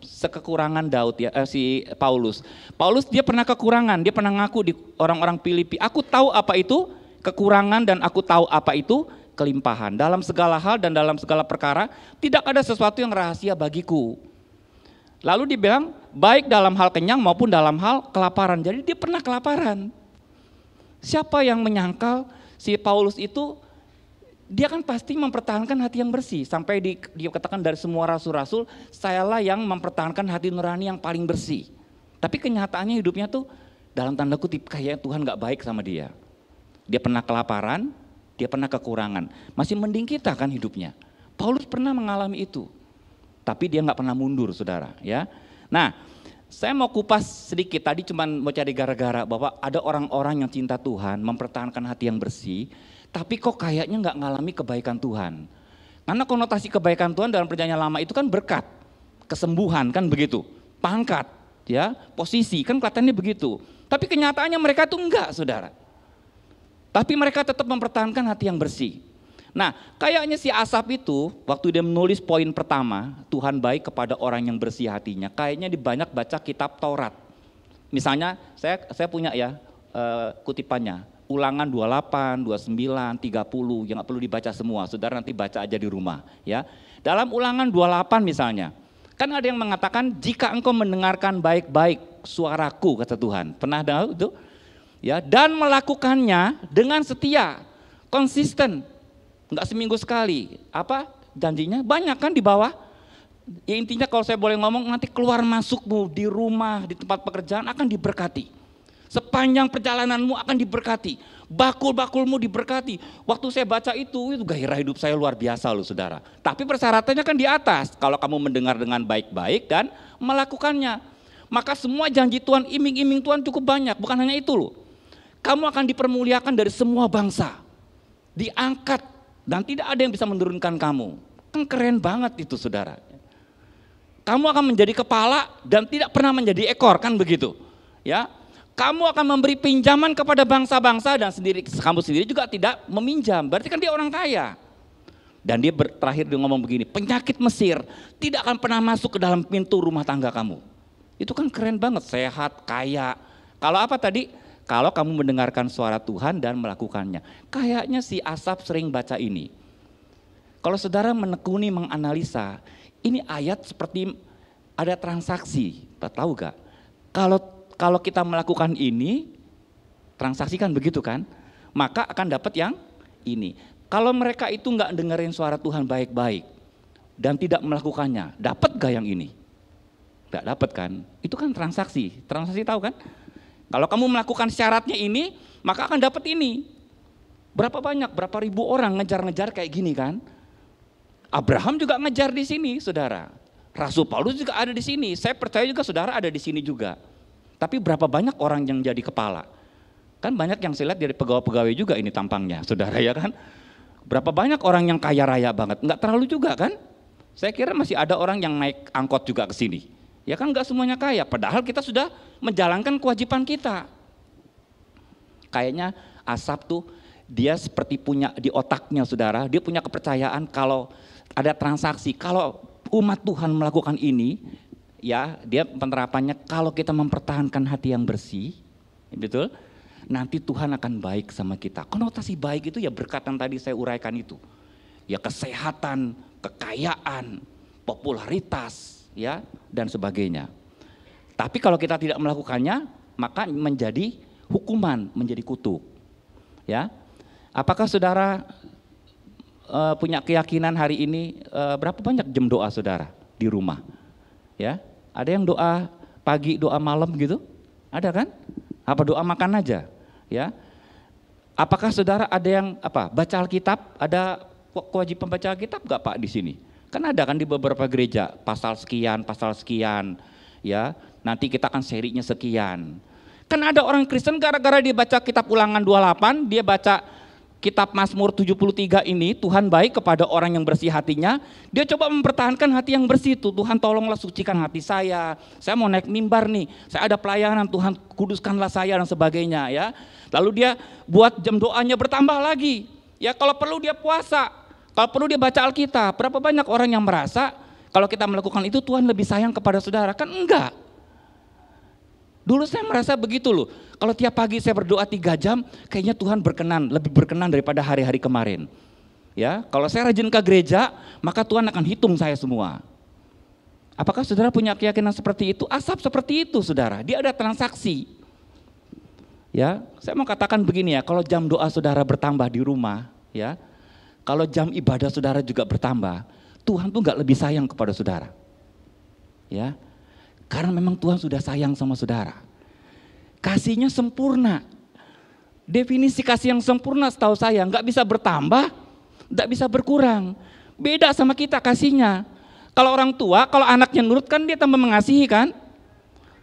sekekurangan Daud, ya, si Paulus. Paulus dia pernah kekurangan, dia pernah ngaku di orang-orang Filipi, aku tahu apa itu kekurangan dan aku tahu apa itu kelimpahan. Dalam segala hal dan dalam segala perkara tidak ada sesuatu yang rahasia bagiku. Lalu dibilang baik dalam hal kenyang maupun dalam hal kelaparan. Jadi dia pernah kelaparan. Siapa yang menyangkal si Paulus itu, dia kan pasti mempertahankan hati yang bersih. Sampai dikatakan dari semua rasul-rasul, sayalah yang mempertahankan hati nurani yang paling bersih. Tapi kenyataannya hidupnya tuh dalam tanda kutip kayak Tuhan gak baik sama dia. Dia pernah kelaparan, dia pernah kekurangan. Masih mending kita kan hidupnya. Paulus pernah mengalami itu. Tapi dia gak pernah mundur, saudara, ya. Nah, saya mau kupas sedikit, tadi cuma mau cari gara-gara bahwa ada orang-orang yang cinta Tuhan, mempertahankan hati yang bersih, tapi kok kayaknya nggak ngalami kebaikan Tuhan. Karena konotasi kebaikan Tuhan dalam perjanjian lama itu kan berkat, kesembuhan kan begitu, pangkat, ya, posisi kan kelihatannya begitu. Tapi kenyataannya mereka tuh enggak, saudara. Tapi mereka tetap mempertahankan hati yang bersih. Nah, kayaknya si Asaf itu waktu dia menulis poin pertama, Tuhan baik kepada orang yang bersih hatinya, kayaknya dibanyak baca kitab Taurat. Misalnya saya punya ya kutipannya. Ulangan 28, 29, 30 yang gak perlu dibaca semua, saudara nanti baca aja di rumah, ya. Dalam Ulangan 28 misalnya, kan ada yang mengatakan jika engkau mendengarkan baik-baik suaraku, kata Tuhan. Pernah dengar itu? Ya, dan melakukannya dengan setia, konsisten, nggak seminggu sekali. Apa janjinya? Banyak kan di bawah. Ya, intinya kalau saya boleh ngomong, nanti keluar masukmu di rumah, di tempat pekerjaan akan diberkati. Sepanjang perjalananmu akan diberkati, bakul-bakulmu diberkati. Waktu saya baca itu gairah hidup saya luar biasa loh, saudara. Tapi persyaratannya kan di atas, kalau kamu mendengar dengan baik-baik dan melakukannya. Maka semua janji Tuhan, iming-iming Tuhan cukup banyak, bukan hanya itu loh. Kamu akan dipermuliakan dari semua bangsa, diangkat dan tidak ada yang bisa menurunkan kamu. Kan keren banget itu, saudara. Kamu akan menjadi kepala dan tidak pernah menjadi ekor, kan begitu, ya. Kamu akan memberi pinjaman kepada bangsa-bangsa dan kamu sendiri juga tidak meminjam. Berarti kan dia orang kaya. Dan dia terakhir dia ngomong begini, penyakit Mesir tidak akan pernah masuk ke dalam pintu rumah tangga kamu. Itu kan keren banget, sehat, kaya. Kalau apa tadi? Kalau kamu mendengarkan suara Tuhan dan melakukannya. Kayaknya si Asaf sering baca ini. Kalau saudara menekuni, menganalisa, ini ayat seperti ada transaksi. Tahu gak? Kalau kita melakukan ini, transaksi kan begitu kan, maka akan dapat yang ini. Kalau mereka itu nggak dengerin suara Tuhan baik-baik dan tidak melakukannya, dapat gak yang ini? Nggak dapat kan? Itu kan transaksi. Transaksi tahu kan? Kalau kamu melakukan syaratnya ini, maka akan dapat ini. Berapa banyak, berapa ribu orang ngejar-ngejar kayak gini kan? Abraham juga ngejar di sini, saudara. Rasul Paulus juga ada di sini. Saya percaya juga saudara ada di sini juga. Tapi berapa banyak orang yang jadi kepala? Kan banyak yang saya lihat dari pegawai-pegawai juga ini tampangnya, saudara ya kan? Berapa banyak orang yang kaya raya banget? Enggak terlalu juga kan? Saya kira masih ada orang yang naik angkot juga ke sini. Ya kan enggak semuanya kaya, padahal kita sudah menjalankan kewajiban kita. Kayaknya Asaf tuh dia seperti punya di otaknya saudara, dia punya kepercayaan kalau ada transaksi, kalau umat Tuhan melakukan ini, ya dia penerapannya kalau kita mempertahankan hati yang bersih, betul, nanti Tuhan akan baik sama kita. Konotasi baik itu ya berkat yang tadi saya uraikan itu, ya kesehatan, kekayaan, popularitas, ya dan sebagainya. Tapi kalau kita tidak melakukannya, maka menjadi hukuman, menjadi kutuk, ya. Apakah saudara punya keyakinan hari ini berapa banyak jam doa saudara di rumah? Ya, ada yang doa pagi, doa malam gitu? Ada kan? Apa doa makan aja? Ya. Apakah saudara ada yang baca Alkitab? Ada kewajiban baca Alkitab enggak Pak di sini? Kan ada kan di beberapa gereja pasal sekian, ya. Nanti kita akan serinya sekian. Kan ada orang Kristen gara-gara dia baca kitab Ulangan 28, dia baca kitab Mazmur 73 ini, Tuhan baik kepada orang yang bersih hatinya, dia coba mempertahankan hati yang bersih itu. Tuhan tolonglah sucikan hati saya mau naik mimbar nih, saya ada pelayanan, Tuhan kuduskanlah saya dan sebagainya ya. Lalu dia buat jam doanya bertambah lagi, ya kalau perlu dia puasa, kalau perlu dia baca Alkitab. Berapa banyak orang yang merasa kalau kita melakukan itu Tuhan lebih sayang kepada saudara, kan enggak. Dulu saya merasa begitu loh, kalau tiap pagi saya berdoa 3 jam, kayaknya Tuhan lebih berkenan daripada hari-hari kemarin. Ya, kalau saya rajin ke gereja, maka Tuhan akan hitung saya semua. Apakah saudara punya keyakinan seperti itu? Asap seperti itu saudara, dia ada transaksi. Ya, saya mau katakan begini ya, kalau jam doa saudara bertambah di rumah, ya, kalau jam ibadah saudara juga bertambah, Tuhan tuh nggak lebih sayang kepada saudara. Ya. Karena memang Tuhan sudah sayang sama saudara. Kasihnya sempurna. Definisi kasih yang sempurna setahu saya nggak bisa bertambah, nggak bisa berkurang. Beda sama kita kasihnya. Kalau orang tua, kalau anaknya nurut kan dia tambah mengasihi kan.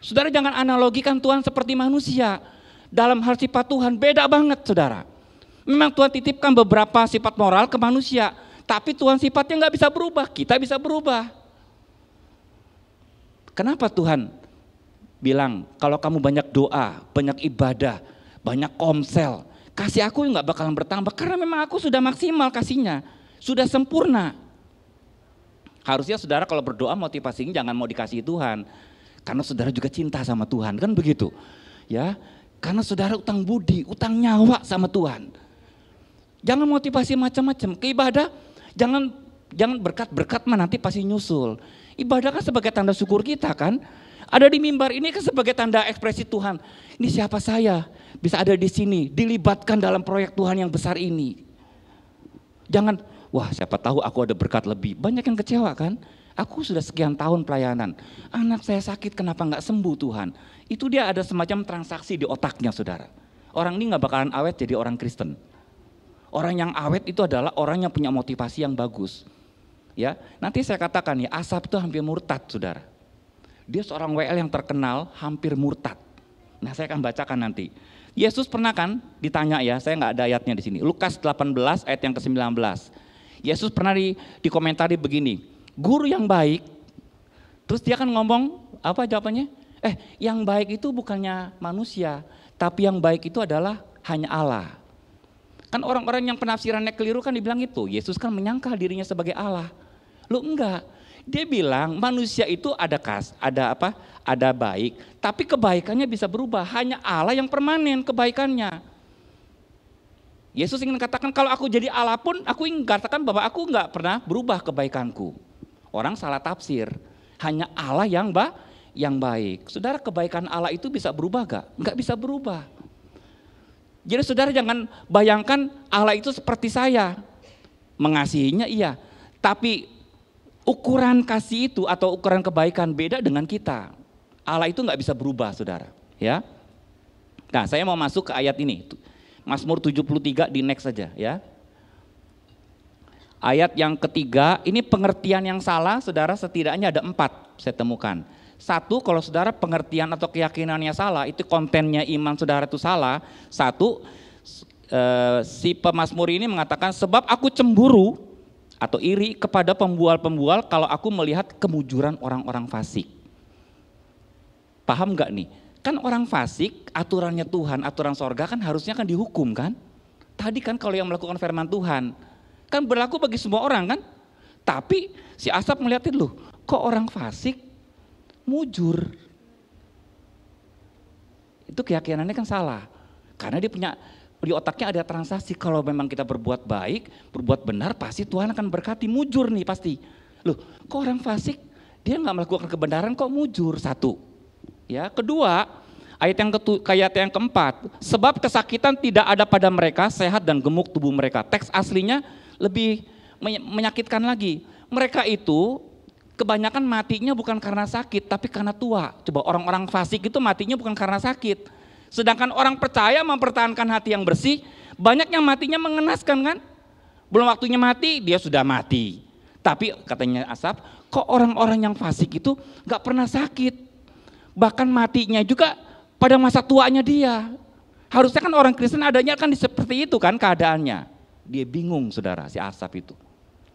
Saudara jangan analogikan Tuhan seperti manusia. Dalam hal sifat Tuhan beda banget saudara. Memang Tuhan titipkan beberapa sifat moral ke manusia. Tapi Tuhan sifatnya nggak bisa berubah, kita bisa berubah. Kenapa Tuhan bilang kalau kamu banyak doa, banyak ibadah, banyak komsel, kasih aku nggak bakalan bertambah karena memang aku sudah maksimal kasihnya, sudah sempurna. Harusnya saudara kalau berdoa motivasinya jangan mau dikasihi Tuhan, karena saudara juga cinta sama Tuhan, kan begitu? Ya, karena saudara utang budi, utang nyawa sama Tuhan. Jangan motivasi macam-macam ke ibadah, jangan berkat-berkat mah nanti pasti nyusul. Ibadah kan sebagai tanda syukur kita kan. Ada di mimbar ini kan sebagai tanda ekspresi Tuhan. Ini siapa saya bisa ada di sini, dilibatkan dalam proyek Tuhan yang besar ini. Jangan, wah siapa tahu aku ada berkat lebih. Banyak yang kecewa kan. Aku sudah sekian tahun pelayanan. Anak saya sakit kenapa nggak sembuh Tuhan. Itu dia ada semacam transaksi di otaknya saudara. Orang ini nggak bakalan awet jadi orang Kristen. Orang yang awet itu adalah orang yang punya motivasi yang bagus. Ya, nanti saya katakan ya, Asaf itu hampir murtad saudara. Dia seorang WL yang terkenal hampir murtad. Nah saya akan bacakan nanti. Yesus pernah kan ditanya ya, saya nggak ada ayatnya di sini. Lukas 18 ayat yang ke-19. Yesus pernah dikomentari begini, guru yang baik. Terus dia kan ngomong, apa jawabannya? Yang baik itu bukannya manusia, tapi yang baik itu adalah hanya Allah. Kan orang-orang yang penafsirannya keliru kan dibilang itu, Yesus kan menyangkal dirinya sebagai Allah. Lu enggak, dia bilang manusia itu ada baik, tapi kebaikannya bisa berubah, hanya Allah yang permanen kebaikannya. Yesus ingin katakan kalau aku jadi Allah pun, aku ingin katakan bahwa aku enggak pernah berubah kebaikanku. Orang salah tafsir, hanya Allah yang baik. Saudara, kebaikan Allah itu bisa berubah enggak? Enggak bisa berubah. Jadi saudara jangan bayangkan Allah itu seperti saya, mengasihinya iya, tapi ukuran kasih itu atau ukuran kebaikan beda dengan kita. Allah itu nggak bisa berubah saudara. Ya. Nah saya mau masuk ke ayat ini. Mazmur 73 di next saja ya. Ayat yang ketiga, ini pengertian yang salah saudara setidaknya ada 4 saya temukan. 1, kalau saudara pengertian atau keyakinannya salah, itu kontennya iman saudara itu salah. 1, si pemazmur ini mengatakan sebab aku cemburu atau iri kepada pembual-pembual kalau aku melihat kemujuran orang-orang fasik. Paham gak nih? Kan orang fasik aturannya Tuhan, aturan sorga kan harusnya kan dihukum kan? Tadi kan kalau yang melakukan firman Tuhan kan berlaku bagi semua orang kan? Tapi si Asaf melihat itu loh, kok orang fasik mujur. Itu keyakinannya kan salah. Karena dia punya, di otaknya ada transaksi, kalau memang kita berbuat baik, berbuat benar, pasti Tuhan akan berkati, mujur nih pasti. Loh, kok orang fasik dia nggak melakukan kebenaran kok mujur? 1. Ya, kedua, ayat yang keempat, sebab kesakitan tidak ada pada mereka, sehat dan gemuk tubuh mereka. Teks aslinya lebih menyakitkan lagi. Mereka itu kebanyakan matinya bukan karena sakit, tapi karena tua. Coba orang-orang fasik itu matinya bukan karena sakit. Sedangkan orang percaya mempertahankan hati yang bersih, banyak yang matinya mengenaskan kan? Belum waktunya mati, dia sudah mati. Tapi katanya Asaf, kok orang-orang yang fasik itu gak pernah sakit. Bahkan matinya juga pada masa tuanya dia. Harusnya kan orang Kristen adanya kan seperti itu kan keadaannya. Dia bingung saudara, si Asaf itu.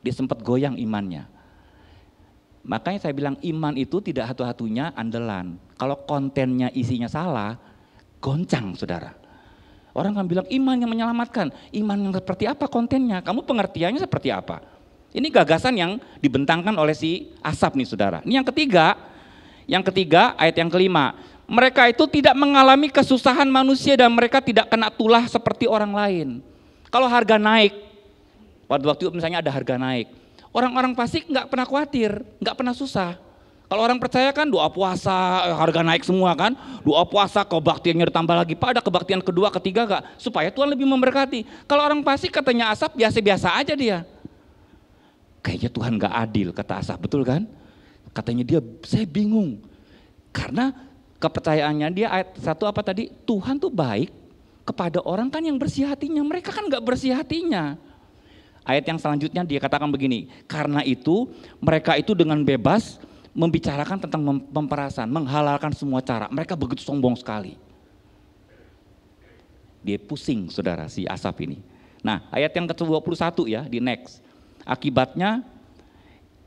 Dia sempat goyang imannya. Makanya saya bilang iman itu tidak satu-satunya andalan. Kalau kontennya isinya salah, goncang saudara. Orang kan bilang iman yang menyelamatkan. Iman yang seperti apa kontennya? Kamu pengertiannya seperti apa? Ini gagasan yang dibentangkan oleh si Asaf nih saudara. Ini yang ketiga ayat yang kelima. Mereka itu tidak mengalami kesusahan manusia dan mereka tidak kena tulah seperti orang lain. Kalau harga naik, pada waktu misalnya ada harga naik, orang-orang fasik nggak pernah khawatir, nggak pernah susah. Kalau orang percaya kan doa puasa, harga naik semua kan, doa puasa kebaktiannya ditambah lagi, pada kebaktian kedua, ketiga nggak, supaya Tuhan lebih memberkati. Kalau orang fasik katanya Asaf biasa-biasa aja dia. Kayaknya Tuhan nggak adil kata Asaf, betul kan? Katanya dia, saya bingung, karena kepercayaannya dia ayat 1 apa tadi, Tuhan tuh baik kepada orang kan yang bersih hatinya, mereka kan gak bersih hatinya. Ayat yang selanjutnya dia katakan begini, karena itu mereka itu dengan bebas membicarakan tentang pemperasan, menghalalkan semua cara, mereka begitu sombong sekali. Dia pusing saudara si Asaf ini. Nah ayat yang ke-21 ya di next, akibatnya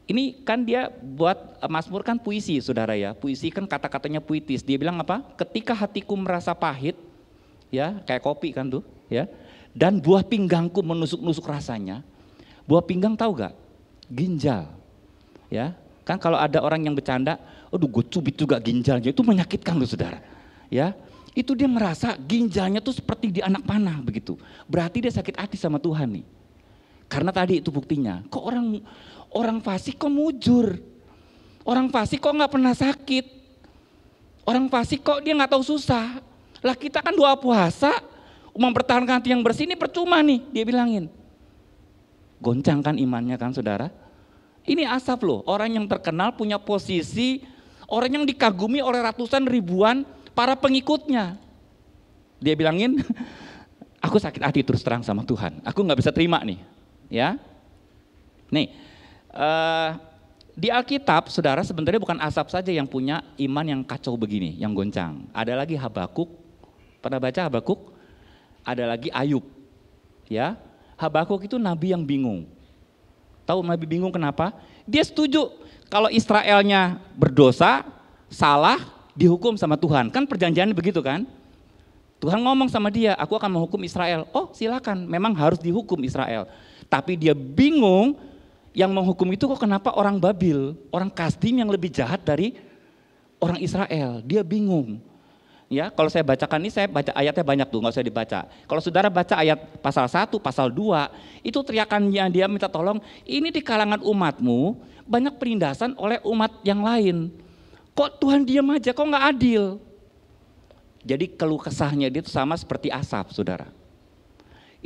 ini kan dia buat Mazmur kan puisi saudara ya, puisi kan kata-katanya puitis, dia bilang apa? Ketika hatiku merasa pahit, ya kayak kopi kan tuh ya, dan buah pinggangku menusuk-nusuk rasanya. Buah pinggang tahu gak? Ginjal ya kan, kalau ada orang yang bercanda, aduh gue cubit juga ginjalnya, itu menyakitkan loh saudara ya. Itu dia merasa ginjalnya tuh seperti di anak panah begitu, berarti dia sakit hati sama Tuhan nih. Karena tadi itu buktinya, kok orang fasik kok mujur, orang fasik kok gak pernah sakit, orang fasik kok dia gak tahu susah. Lah kita kan doa puasa, mempertahankan hati yang bersih ini percuma nih, dia bilangin. Goncang kan imannya kan saudara. Ini Asaf loh, orang yang terkenal punya posisi, orang yang dikagumi oleh ratusan ribuan para pengikutnya. Dia bilangin, aku sakit hati terus terang sama Tuhan, aku gak bisa terima nih. Ya, nih di Alkitab saudara sebenarnya bukan Asaf saja yang punya iman yang kacau begini, yang goncang. Ada lagi Habakuk, pernah baca Habakuk? Ada lagi Ayub. Ya, Habakuk itu nabi yang bingung. Tahu nabi bingung kenapa? Dia setuju kalau Israelnya berdosa, salah, dihukum sama Tuhan. Kan perjanjiannya begitu kan? Tuhan ngomong sama dia, aku akan menghukum Israel. Oh silakan, memang harus dihukum Israel. Tapi dia bingung, yang menghukum itu kok kenapa orang Babil, orang Kasdim yang lebih jahat dari orang Israel. Dia bingung. Ya, kalau saya bacakan ini, saya baca ayatnya banyak tuh, nggak usah dibaca. Kalau saudara baca ayat pasal 1, pasal 2, itu teriakannya dia minta tolong, ini di kalangan umatmu banyak penindasan oleh umat yang lain. Kok Tuhan diam aja, kok nggak adil? Jadi keluh kesahnya dia itu sama seperti Asaf, saudara.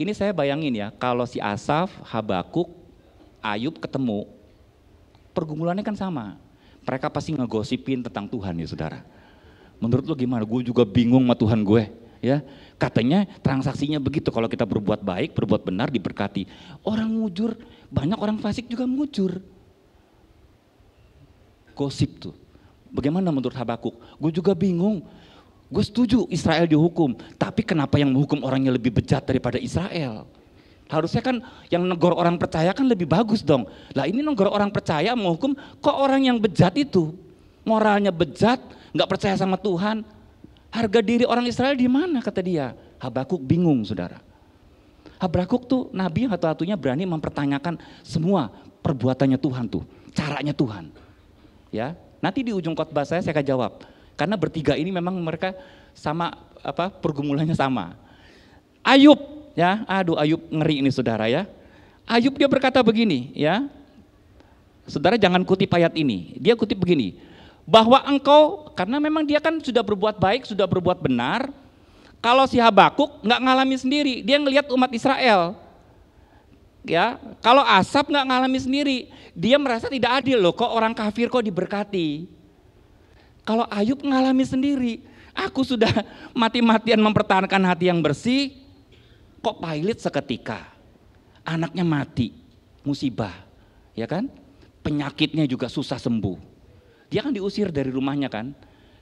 Ini saya bayangin ya, kalau si Asaf, Habakuk, Ayub ketemu, pergumulannya kan sama. Mereka pasti ngegosipin tentang Tuhan ya saudara. Menurut lu gimana? Gue juga bingung sama Tuhan gue. Ya, katanya transaksinya begitu, kalau kita berbuat baik, berbuat benar diberkati. Orang mujur, banyak orang fasik juga mujur. Gosip tuh. Bagaimana menurut Habakuk? Gue juga bingung. Gue setuju Israel dihukum, tapi kenapa yang menghukum orangnya lebih bejat daripada Israel? Harusnya kan yang negor orang percaya kan lebih bagus dong. Lah ini negor orang percaya menghukum, kok orang yang bejat itu? Moralnya bejat, gak percaya sama Tuhan. Harga diri orang Israel di mana kata dia? Habakuk bingung saudara. Habakuk tuh nabi yang satu-satunya berani mempertanyakan semua perbuatannya Tuhan tuh, caranya Tuhan. Ya, nanti di ujung khotbah saya akan jawab. Karena bertiga ini memang mereka sama pergumulannya sama. Ayub, ya, aduh Ayub ngeri ini saudara ya. Ayub dia berkata begini ya. Saudara jangan kutip ayat ini. Dia kutip begini. Bahwa engkau, karena memang dia kan sudah berbuat baik, sudah berbuat benar. Kalau si Habakuk nggak ngalami sendiri, dia ngelihat umat Israel. Ya, kalau Asaf nggak ngalami sendiri, dia merasa tidak adil loh, kok orang kafir kok diberkati. Kalau Ayub ngalami sendiri, aku sudah mati-matian mempertahankan hati yang bersih, kok pailit seketika. Anaknya mati, musibah, ya kan? Penyakitnya juga susah sembuh. Dia kan diusir dari rumahnya kan,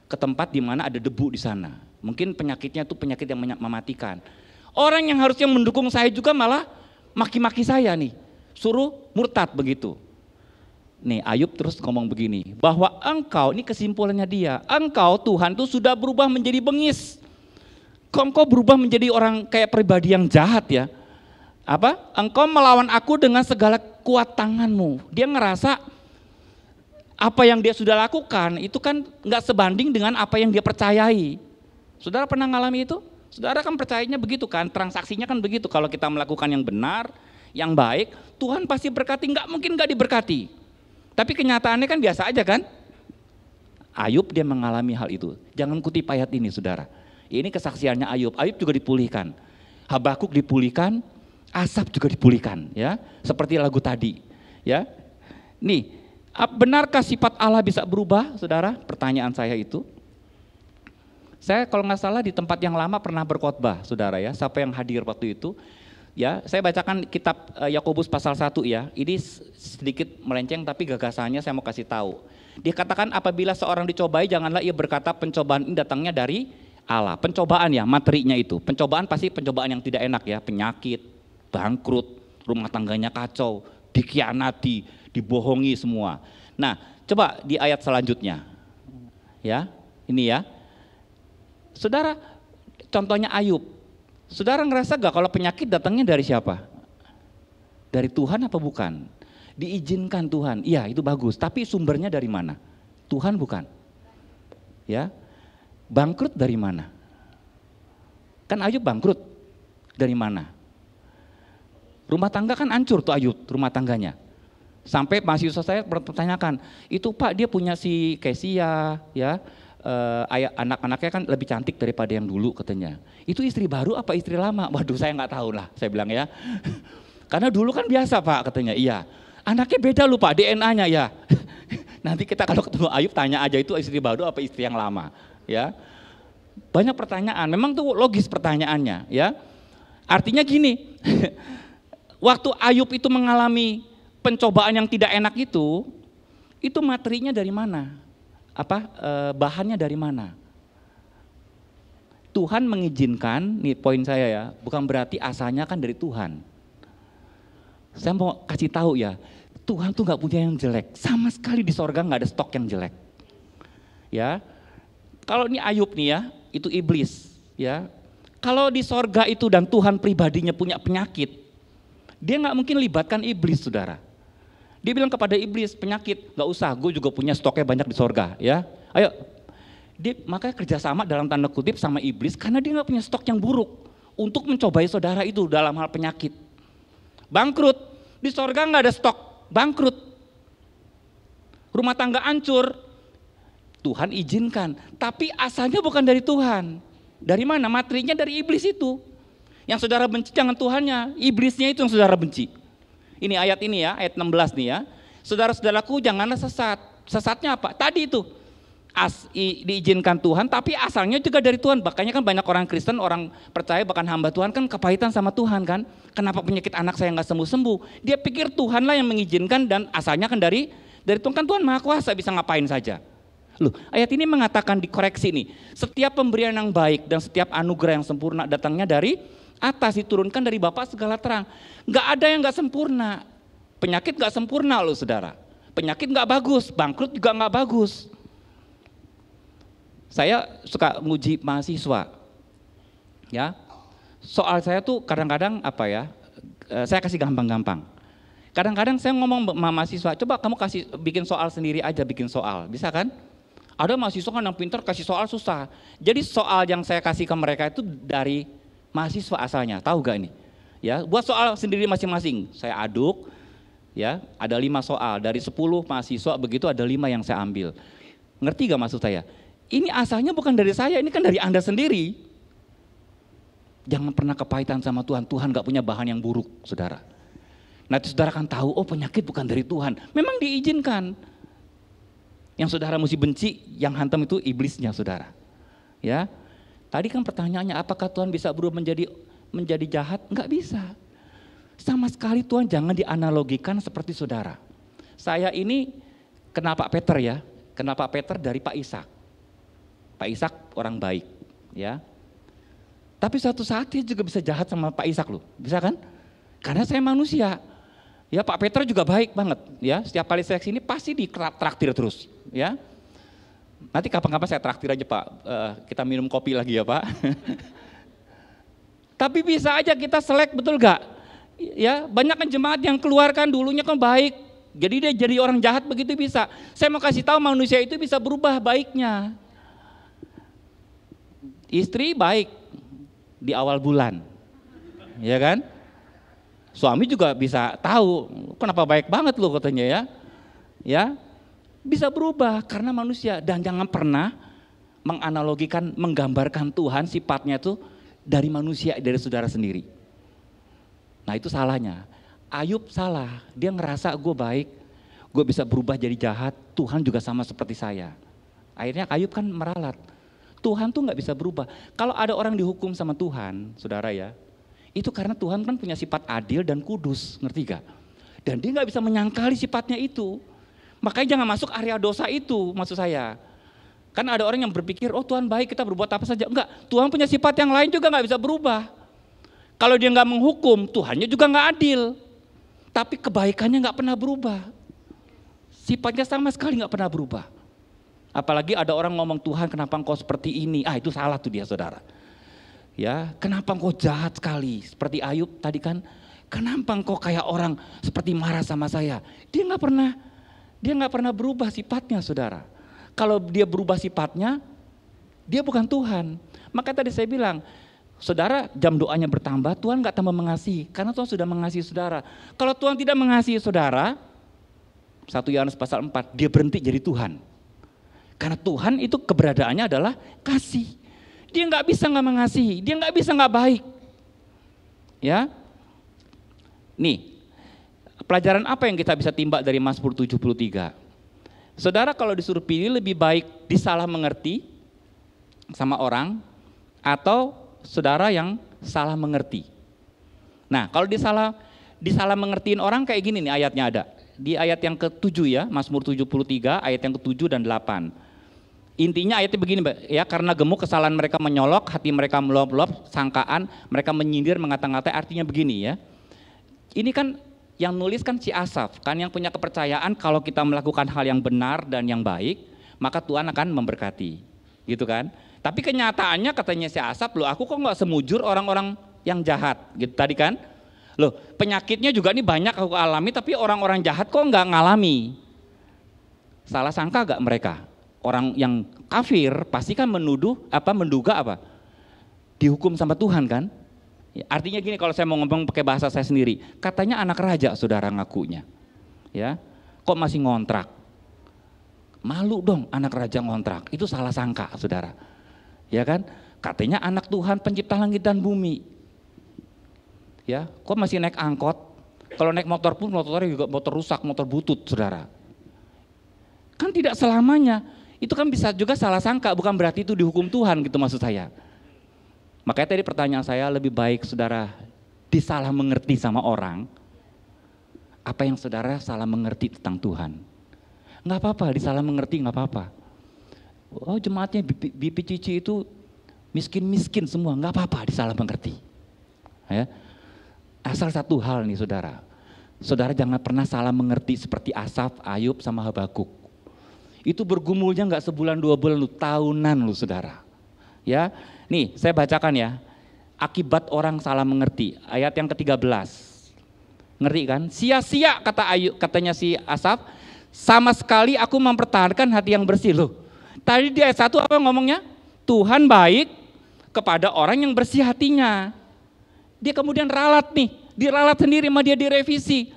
ke tempat di mana ada debu di sana. Mungkin penyakitnya itu penyakit yang mematikan. Orang yang harusnya mendukung saya juga malah maki-maki saya nih, suruh murtad begitu. Nih Ayub terus ngomong begini, bahwa engkau, ini kesimpulannya dia, engkau Tuhan tuh sudah berubah menjadi bengis. Kok engkau berubah menjadi orang kayak pribadi yang jahat ya? Engkau melawan aku dengan segala kuat tanganmu. Dia ngerasa apa yang dia sudah lakukan itu kan nggak sebanding dengan apa yang dia percayai. Saudara pernah ngalami itu? Saudara kan percayanya begitu kan, transaksinya kan begitu. Kalau kita melakukan yang benar, yang baik, Tuhan pasti berkati, nggak mungkin nggak diberkati. Tapi kenyataannya kan biasa aja kan? Ayub dia mengalami hal itu. Jangan kutip ayat ini saudara. Ini kesaksiannya Ayub. Ayub juga dipulihkan. Habakuk dipulihkan, Asaf juga dipulihkan ya. Seperti lagu tadi ya. Nih, benarkah sifat Allah bisa berubah, saudara? Pertanyaan saya itu. Saya kalau nggak salah di tempat yang lama pernah berkhotbah, saudara ya. Siapa yang hadir waktu itu? Ya, saya bacakan kitab Yakobus pasal 1 ya. Ini sedikit melenceng tapi gagasannya saya mau kasih tahu. Dia katakan apabila seorang dicobai janganlah ia berkata pencobaan ini datangnya dari Allah. Pencobaan ya, materinya itu. Pencobaan pasti pencobaan yang tidak enak ya, penyakit, bangkrut, rumah tangganya kacau, dikhianati, dibohongi semua. Nah, coba di ayat selanjutnya. Ya, ini ya. Saudara, contohnya Ayub. Saudara ngerasa gak kalau penyakit datangnya dari siapa? Dari Tuhan apa bukan? Diizinkan Tuhan, iya itu bagus. Tapi sumbernya dari mana? Tuhan bukan? Ya, bangkrut dari mana? Kan Ayub bangkrut dari mana? Rumah tangga kan hancur tuh Ayub, rumah tangganya. Sampai mahasiswa saya bertanyakan, itu Pak dia punya si Kesia ya. Anak-anaknya kan lebih cantik daripada yang dulu katanya. Itu istri baru apa istri lama? Waduh saya nggak tahu lah, saya bilang ya. Karena dulu kan biasa Pak katanya. Iya. Anaknya beda loh Pak, DNA-nya ya. Nanti kita kalau ketemu Ayub tanya aja itu istri baru apa istri yang lama, ya. Banyak pertanyaan. Memang tuh logis pertanyaannya, ya. Artinya gini. Waktu Ayub itu mengalami pencobaan yang tidak enak itu materinya dari mana? Bahannya dari mana? Tuhan mengizinkan, nih poin saya ya, bukan berarti asalnya kan dari Tuhan. Saya mau kasih tahu ya, Tuhan tuh nggak punya yang jelek, sama sekali di sorga nggak ada stok yang jelek. Ya, kalau ini Ayub nih ya, itu iblis. Ya, kalau di sorga itu dan Tuhan pribadinya punya penyakit, dia nggak mungkin libatkan iblis, saudara. Dia bilang kepada iblis, penyakit, gak usah, gue juga punya stoknya banyak di sorga ya. Ayo, dia makanya kerjasama dalam tanda kutip sama iblis karena dia gak punya stok yang buruk untuk mencobai saudara itu dalam hal penyakit. Bangkrut, di sorga gak ada stok, bangkrut. Rumah tangga hancur, Tuhan izinkan, tapi asalnya bukan dari Tuhan. Dari mana? Materinya dari iblis itu. Yang saudara benci jangan Tuhannya, iblisnya itu yang saudara benci. Ini ayat ini ya, ayat 16 nih ya. Saudara-saudaraku janganlah sesat. Sesatnya apa? Tadi itu. diizinkan Tuhan, tapi asalnya juga dari Tuhan. Makanya kan banyak orang Kristen, orang percaya bahkan hamba Tuhan kan kepahitan sama Tuhan kan. Kenapa penyakit anak saya nggak sembuh-sembuh? Dia pikir Tuhanlah yang mengizinkan dan asalnya kan dari Tuhan. Kan Tuhan Maha Kuasa, bisa ngapain saja. Loh, ayat ini mengatakan dikoreksi nih. Setiap pemberian yang baik dan setiap anugerah yang sempurna datangnya dari atas, diturunkan dari Bapa segala terang. Nggak ada yang nggak sempurna. Penyakit nggak sempurna loh saudara. Penyakit nggak bagus, bangkrut juga nggak bagus. Saya suka nguji mahasiswa, ya. Soal saya tuh kadang-kadang saya kasih gampang-gampang. Kadang-kadang saya ngomong sama mahasiswa, coba kamu bikin soal sendiri aja, bikin soal, bisa kan? Ada mahasiswa kan yang pintar kasih soal susah. Jadi soal yang saya kasih ke mereka itu dari mahasiswa asalnya, tahu gak ini? Ya, buat soal sendiri masing-masing, saya aduk, ya. Ada 5 soal dari 10 mahasiswa begitu, ada 5 yang saya ambil. Ngerti gak maksud saya? Ini asalnya bukan dari saya, ini kan dari Anda sendiri. Jangan pernah kepahitan sama Tuhan. Tuhan gak punya bahan yang buruk, saudara. Nanti saudara kan tahu, oh penyakit bukan dari Tuhan. Memang diizinkan. Yang saudara mesti benci, yang hantam itu iblisnya, saudara. Ya, tadi kan pertanyaannya, apakah Tuhan bisa berubah menjadi jahat? Enggak bisa. Sama sekali Tuhan jangan dianalogikan seperti saudara. Saya ini kenal Pak Peter ya, kenal Pak Peter dari Pak Ishak. Pak Ishak orang baik, ya. Tapi suatu saat dia juga bisa jahat sama Pak Ishak loh, bisa kan? Karena saya manusia. Ya Pak Peter juga baik banget, ya. Setiap kali saya kesini pasti ditraktir terus, ya. Nanti kapan-kapan saya traktir aja Pak, kita minum kopi lagi ya Pak. Tapi bisa aja kita selek, betul gak? Ya, banyak kan jemaat yang keluarkan dulunya kan baik, jadi dia jadi orang jahat begitu bisa. Saya mau kasih tahu manusia itu bisa berubah baiknya. Istri baik di awal bulan, ya kan? Suami juga bisa tahu, kenapa baik banget loh katanya ya. Ya, bisa berubah karena manusia. Dan jangan pernah menganalogikan, menggambarkan Tuhan sifatnya itu dari manusia, dari saudara sendiri. Nah itu salahnya. Ayub salah, dia ngerasa gue baik, gue bisa berubah jadi jahat, Tuhan juga sama seperti saya. Akhirnya Ayub kan meralat. Tuhan tuh nggak bisa berubah. Kalau ada orang dihukum sama Tuhan, saudara ya, itu karena Tuhan kan punya sifat adil dan kudus, ngerti gak? Dan dia nggak bisa menyangkali sifatnya itu. Makanya jangan masuk area dosa itu, maksud saya. Kan ada orang yang berpikir, oh Tuhan baik, kita berbuat apa saja. Enggak, Tuhan punya sifat yang lain juga nggak bisa berubah. Kalau dia nggak menghukum, Tuhannya juga nggak adil. Tapi kebaikannya nggak pernah berubah. Sifatnya sama sekali nggak pernah berubah. Apalagi ada orang ngomong, Tuhan kenapa engkau seperti ini? Ah itu salah tuh dia saudara. Ya, kenapa engkau jahat sekali? Seperti Ayub tadi kan, kenapa engkau kayak orang seperti marah sama saya? Dia nggak pernah berubah sifatnya saudara. Kalau dia berubah sifatnya, dia bukan Tuhan. Maka tadi saya bilang, saudara jam doanya bertambah, Tuhan nggak tambah mengasihi. Karena Tuhan sudah mengasihi saudara. Kalau Tuhan tidak mengasihi saudara, 1 Yohanes pasal 4, dia berhenti jadi Tuhan. Karena Tuhan itu keberadaannya adalah kasih. Dia nggak bisa nggak mengasihi, dia nggak bisa nggak baik. Ya, nih pelajaran apa yang kita bisa timba dari Mazmur 73? Saudara kalau disuruh pilih lebih baik disalah mengerti sama orang atau saudara yang salah mengerti. Nah kalau disalah mengertiin orang kayak gini nih ayatnya ada. Di ayat yang ke-7 ya, Mazmur 73 ayat yang ke-7 dan 8. Intinya ayatnya begini ya, karena gemuk kesalahan mereka menyolok, hati mereka meluap-luap, sangkaan, mereka menyindir, mengata-ngatai, artinya begini ya. Ini kan yang nulis kan si Asaf, kan yang punya kepercayaan kalau kita melakukan hal yang benar dan yang baik, maka Tuhan akan memberkati. Gitu kan? Tapi kenyataannya katanya si Asaf, loh aku kok gak semujur orang-orang yang jahat, gitu tadi kan? Loh penyakitnya juga ini banyak aku alami, tapi orang-orang jahat kok gak ngalami. Salah sangka gak mereka? Orang yang kafir pasti kan menduga apa? Dihukum sama Tuhan kan? Ya, artinya gini, kalau saya mau ngomong pakai bahasa saya sendiri, katanya anak raja saudara ngakunya. Ya, kok masih ngontrak? Malu dong anak raja ngontrak, itu salah sangka saudara. Ya kan? Katanya anak Tuhan pencipta langit dan bumi. Ya, kok masih naik angkot? Kalau naik motor pun motornya juga motor rusak, motor butut saudara. Kan tidak selamanya. Itu kan bisa juga salah sangka, bukan berarti itu dihukum Tuhan gitu maksud saya. Makanya tadi pertanyaan saya, lebih baik saudara disalah mengerti sama orang, apa yang saudara salah mengerti tentang Tuhan. Nggak apa-apa, disalah mengerti nggak apa-apa. Oh jemaatnya BPCC itu miskin-miskin semua, nggak apa-apa disalah mengerti. Ya. Asal satu hal nih saudara, saudara jangan pernah salah mengerti seperti Asaf, Ayub sama Habakuk. Itu bergumulnya nggak sebulan 2 bulan, tahunan lu saudara. Ya, nih saya bacakan ya. Akibat orang salah mengerti, ayat yang ke-13. Ngeri kan? Sia-sia katanya si Asaf, sama sekali aku mempertahankan hati yang bersih. Loh, tadi di ayat 1 apa ngomongnya? Tuhan baik kepada orang yang bersih hatinya. Dia kemudian ralat nih, diralat sendiri sama dia, direvisi.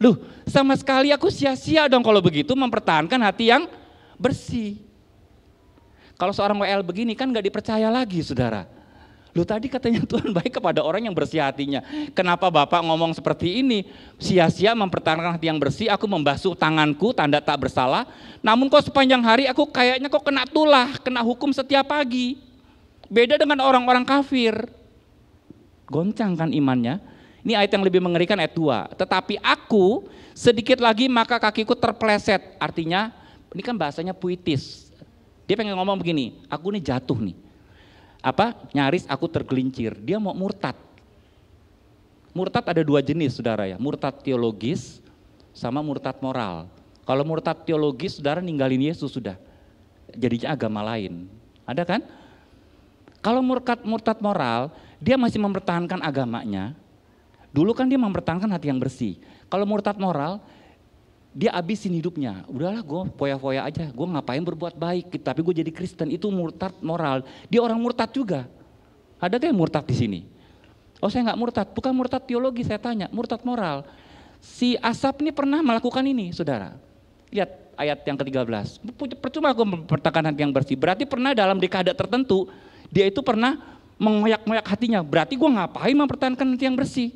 Loh, sama sekali aku sia-sia dong kalau begitu mempertahankan hati yang bersih. Kalau seorang WL begini kan gak dipercaya lagi saudara. Loh tadi katanya Tuhan baik kepada orang yang bersih hatinya. Kenapa Bapak ngomong seperti ini? Sia-sia mempertahankan hati yang bersih, aku membasuh tanganku, tanda tak bersalah. Namun kok sepanjang hari aku kayaknya kok kena tulah, kena hukum setiap pagi. Beda dengan orang-orang kafir. Goncang kan imannya. Ini ayat yang lebih mengerikan ayat 2. Tetapi aku sedikit lagi maka kakiku terpleset. Artinya ini kan bahasanya puitis. Dia pengen ngomong begini, aku nih jatuh nih. Nyaris aku tergelincir. Dia mau murtad. Murtad ada 2 jenis saudara ya, murtad teologis sama murtad moral. Kalau murtad teologis saudara ninggalin Yesus sudah, jadinya agama lain. Ada kan? Kalau murtad moral, dia masih mempertahankan agamanya. Dulu kan dia mempertahankan hati yang bersih. Kalau murtad moral, dia abisin hidupnya. Udahlah gue foya-foya aja, gue ngapain berbuat baik, tapi gue jadi Kristen. Itu murtad moral. Dia orang murtad juga. Ada gak yang murtad di sini? Oh saya nggak murtad, bukan murtad teologi saya tanya, murtad moral. Si Asaf ini pernah melakukan ini saudara. Lihat ayat yang ke-13. Percuma gue mempertahankan hati yang bersih. Berarti pernah dalam dekade tertentu, dia itu pernah mengoyak-ngoyak hatinya. Berarti gue ngapain mempertahankan hati yang bersih?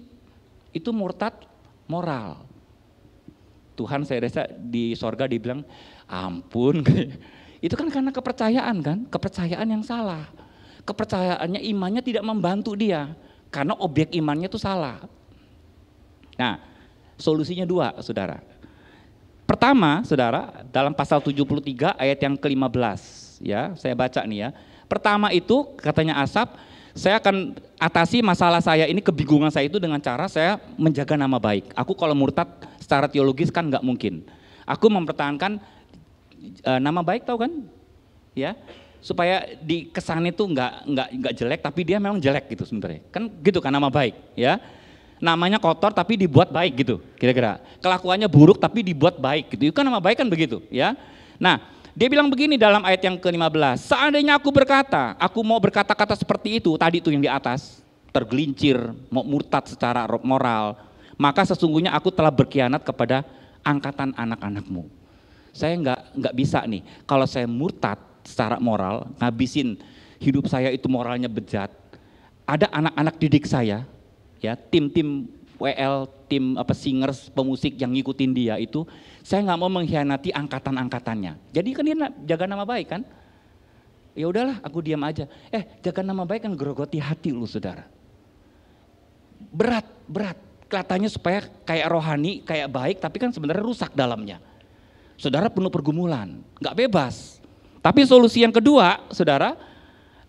Itu murtad moral. Tuhan saya rasa di sorga dibilang, ampun. Itu kan karena kepercayaan kan, kepercayaan yang salah. Kepercayaannya, imannya tidak membantu dia. Karena objek imannya itu salah. Nah, solusinya 2 saudara. Pertama saudara, dalam pasal 73 ayat yang ke-15. Ya, saya baca nih ya. Pertama itu katanya Asaf, saya akan atasi masalah saya ini, kebingungan saya itu dengan cara saya menjaga nama baik. Aku kalau murtad secara teologis kan nggak mungkin. Aku mempertahankan nama baik, tahu kan? Ya, supaya di kesan itu nggak jelek, tapi dia memang jelek gitu sebenarnya. Kan gitu kan nama baik, ya. Namanya kotor tapi dibuat baik gitu, kira-kira. Kelakuannya buruk tapi dibuat baik gitu. Itu kan nama baik kan begitu, ya. Nah. Dia bilang begini dalam ayat yang ke-15, seandainya aku berkata, aku mau berkata-kata seperti itu, tadi itu yang di atas, tergelincir, mau murtad secara moral, maka sesungguhnya aku telah berkhianat kepada angkatan anak-anakmu. Saya nggak bisa nih, kalau saya murtad secara moral, ngabisin hidup saya itu moralnya bejat, ada anak-anak didik saya, ya tim-tim WL, tim singers, pemusik yang ngikutin dia itu, saya nggak mau mengkhianati angkatan-angkatannya. Jadi kan dia jaga nama baik kan? Ya udahlah, aku diam aja. Jaga nama baik kan gerogoti hati lu saudara. Berat. Kelihatannya supaya kayak rohani, kayak baik, tapi kan sebenarnya rusak dalamnya. Saudara penuh pergumulan, nggak bebas. Tapi solusi yang kedua, saudara,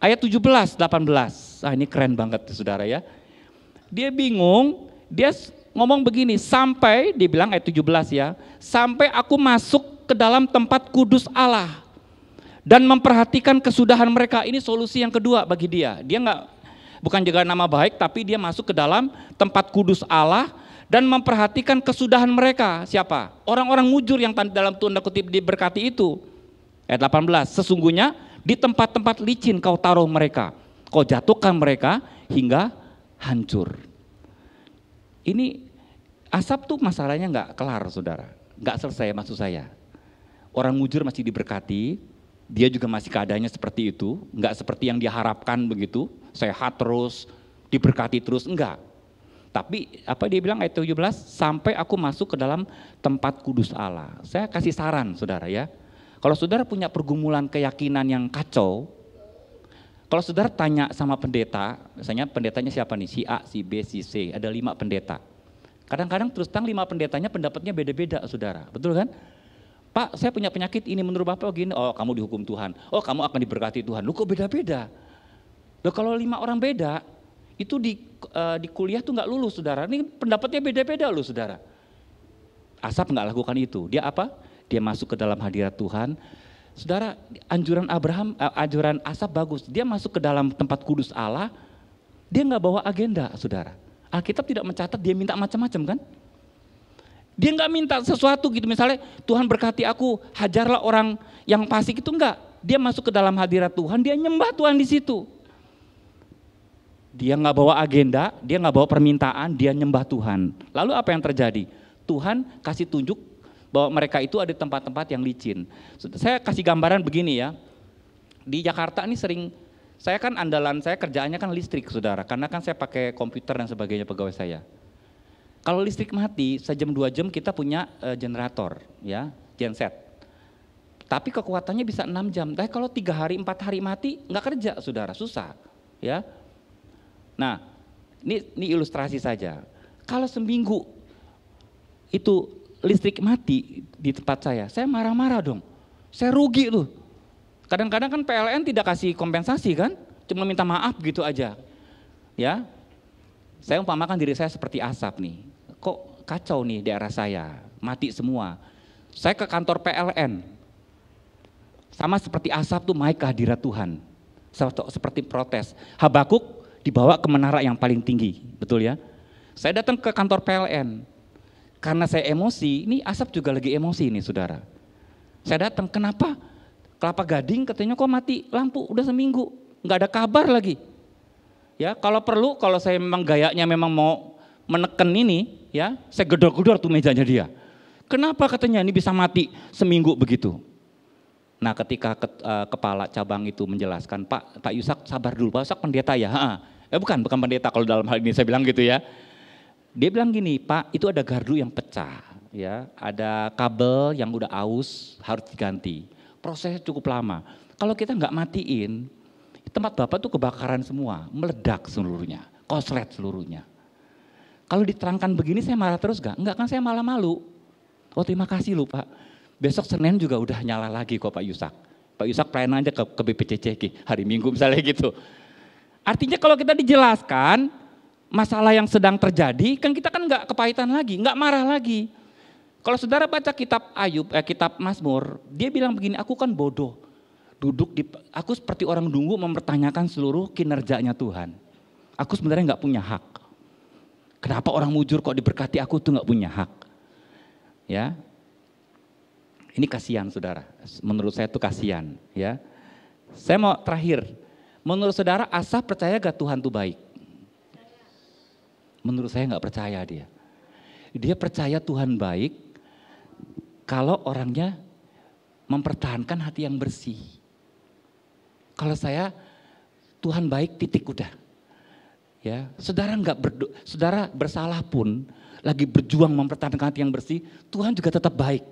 ayat 17, 18. Ini keren banget saudara ya. Dia bingung. Dia ngomong begini, sampai, dibilang ayat 17 ya, sampai aku masuk ke dalam tempat kudus Allah dan memperhatikan kesudahan mereka. Ini solusi yang kedua bagi dia. Dia bukan jaga nama baik, tapi dia masuk ke dalam tempat kudus Allah dan memperhatikan kesudahan mereka. Siapa? Orang-orang mujur yang dalam tanda kutip diberkati itu. Ayat 18, sesungguhnya di tempat-tempat licin kau taruh mereka, kau jatuhkan mereka hingga hancur. Ini Asaf tuh masalahnya nggak kelar saudara, nggak selesai maksud saya. Orang mujur masih diberkati, dia juga masih keadaannya seperti itu, nggak seperti yang diharapkan begitu, sehat terus, diberkati terus, enggak. Tapi apa dia bilang ayat 17, sampai aku masuk ke dalam tempat kudus Allah. Saya kasih saran saudara ya, Kalau saudara punya pergumulan keyakinan yang kacau, kalau saudara tanya sama pendeta, misalnya pendetanya siapa nih, si A, si B, si C, ada 5 pendeta. Kadang-kadang terus terang 5 pendetanya pendapatnya beda-beda saudara, betul kan? Pak, saya punya penyakit ini, menurut Bapak gini, oh kamu dihukum Tuhan, oh kamu akan diberkati Tuhan. Lu kok beda-beda? Loh kalau 5 orang beda, itu di kuliah tuh nggak lulus saudara, ini pendapatnya beda-beda loh saudara. Asaf nggak lakukan itu, dia apa? Dia masuk ke dalam hadirat Tuhan. Saudara, anjuran Asaf bagus, dia masuk ke dalam tempat kudus Allah, dia nggak bawa agenda saudara. Alkitab tidak mencatat dia minta macam-macam kan? Dia nggak minta sesuatu gitu, misalnya Tuhan berkati aku, hajarlah orang yang fasik itu enggak. Dia masuk ke dalam hadirat Tuhan, dia nyembah Tuhan di situ. Dia nggak bawa agenda, dia nggak bawa permintaan, dia nyembah Tuhan. Lalu apa yang terjadi? Tuhan kasih tunjuk bahwa mereka itu ada tempat-tempat yang licin. Saya kasih gambaran begini ya, di Jakarta ini sering, saya kan andalan saya kerjaannya kan listrik saudara, karena kan saya pakai komputer dan sebagainya pegawai saya. Kalau listrik mati, sejam 2 jam kita punya generator ya, genset. Tapi kekuatannya bisa 6 jam, tapi kalau 3 hari, 4 hari mati nggak kerja saudara, susah ya. Nah ini ilustrasi saja, kalau seminggu itu listrik mati di tempat saya marah-marah dong, saya rugi tuh. Kadang-kadang kan PLN tidak kasih kompensasi kan, cuma minta maaf gitu aja. Ya, saya umpamakan diri saya seperti Asaf nih, kok kacau nih daerah saya, mati semua. Saya ke kantor PLN, sama seperti Asaf tuh naik ke hadirat Tuhan, seperti protes. Habakuk dibawa ke menara yang paling tinggi, betul ya. Saya datang ke kantor PLN, karena saya emosi, ini Asaf juga lagi emosi nih saudara. Saya datang, kenapa? Kelapa Gading katanya kok mati lampu, udah seminggu, nggak ada kabar lagi. Ya kalau perlu, kalau saya memang gayanya memang mau menekan ini, ya saya gedor-gedor tuh mejanya dia. Kenapa katanya ini bisa mati seminggu begitu? Nah ketika kepala cabang itu menjelaskan, Pak Yusak sabar dulu, Pak Yusak pendeta ya? Bukan pendeta kalau dalam hal ini saya bilang gitu ya. Dia bilang gini, Pak itu ada gardu yang pecah, ya, ada kabel yang udah aus harus diganti. Prosesnya cukup lama. Kalau kita nggak matiin, tempat Bapak tuh kebakaran semua, meledak seluruhnya, koslet seluruhnya. Kalau diterangkan begini saya marah terus gak? Enggak kan, saya malah malu. Oh terima kasih loh Pak, besok Senin juga udah nyala lagi kok Pak Yusak. Pak Yusak pelayanan aja ke BPCC hari Minggu misalnya gitu. Artinya kalau kita dijelaskan masalah yang sedang terjadi, kan kita kan nggak kepahitan lagi, nggak marah lagi. Kalau saudara baca kitab Ayub, kitab Mazmur, dia bilang begini, aku kan bodoh, aku seperti orang dungu mempertanyakan seluruh kinerjanya Tuhan. Aku sebenarnya nggak punya hak. Kenapa orang mujur kok diberkati, aku tuh nggak punya hak. Ya, ini kasihan saudara. Menurut saya itu kasihan. Ya, saya mau terakhir. Menurut saudara, Asaf percaya gak Tuhan tuh baik? Menurut saya nggak percaya dia. Dia percaya Tuhan baik kalau orangnya mempertahankan hati yang bersih. Kalau saya Tuhan baik titik udah. Ya, saudara saudara bersalah pun lagi berjuang mempertahankan hati yang bersih, Tuhan juga tetap baik.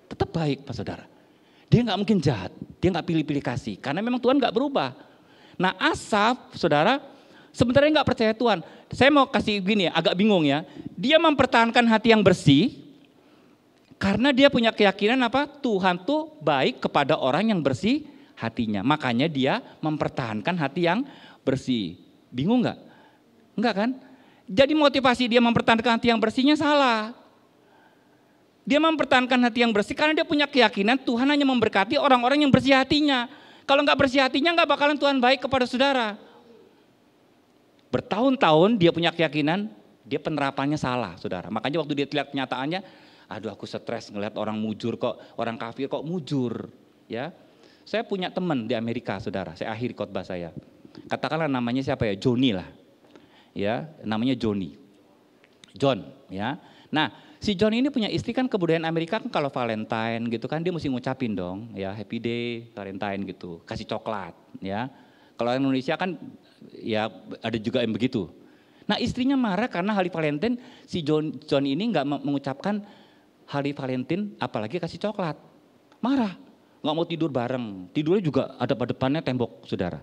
Tetap baik Pak Saudara. Dia nggak mungkin jahat, dia nggak pilih-pilih kasih karena memang Tuhan nggak berubah. Nah Asaf saudara sebenarnya nggak percaya Tuhan. Saya mau kasih gini ya, agak bingung ya. Dia mempertahankan hati yang bersih karena dia punya keyakinan apa? Tuhan tuh baik kepada orang yang bersih hatinya. Makanya dia mempertahankan hati yang bersih. Bingung nggak? Enggak kan? Jadi motivasi dia mempertahankan hati yang bersihnya salah. Dia mempertahankan hati yang bersih karena dia punya keyakinan Tuhan hanya memberkati orang-orang yang bersih hatinya. Kalau nggak bersih hatinya nggak bakalan Tuhan baik kepada saudara. Bertahun-tahun dia punya keyakinan, dia penerapannya salah saudara. Makanya waktu dia lihat kenyataannya, aduh aku stres ngelihat orang mujur kok, orang kafir kok mujur. Ya, saya punya teman di Amerika saudara, saya akhiri khotbah saya. Katakanlah namanya siapa ya, Johnny lah. Ya, namanya Johnny. John ya. Nah, si John ini punya istri kan kebudayaan Amerika kan kalau Valentine gitu kan dia mesti ngucapin dong ya happy day, Valentine gitu, kasih coklat ya. Kalau Indonesia kan ya ada juga yang begitu. Nah istrinya marah karena hari Valentine si John ini nggak mengucapkan hari Valentine apalagi kasih coklat. Marah. nggak mau tidur bareng. Tidurnya juga ada pada depannya tembok, saudara.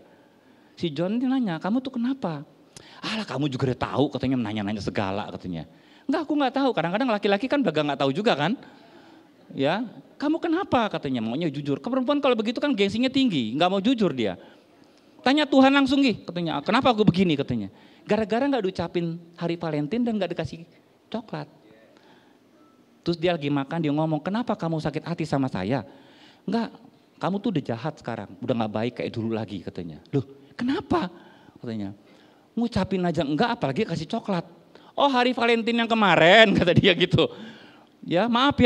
Si John ini nanya, kamu tuh kenapa? Alah kamu juga udah tahu, katanya nanya-nanya segala katanya. Enggak, aku nggak tahu. Kadang-kadang laki-laki kan baga nggak tahu juga kan. Ya, kamu kenapa katanya, maunya jujur. Perempuan kalau begitu kan gengsinya tinggi, nggak mau jujur dia. Tanya Tuhan langsung katanya, kenapa aku begini katanya. Gara-gara nggak diucapin hari Valentine dan nggak dikasih coklat. Terus dia lagi makan, dia ngomong, kenapa kamu sakit hati sama saya? Enggak, kamu tuh udah jahat sekarang, udah nggak baik kayak dulu lagi katanya. Loh, kenapa? Katanya, ngucapin aja enggak, apalagi kasih coklat. Oh hari Valentine yang kemarin, kata dia gitu. Ya maaf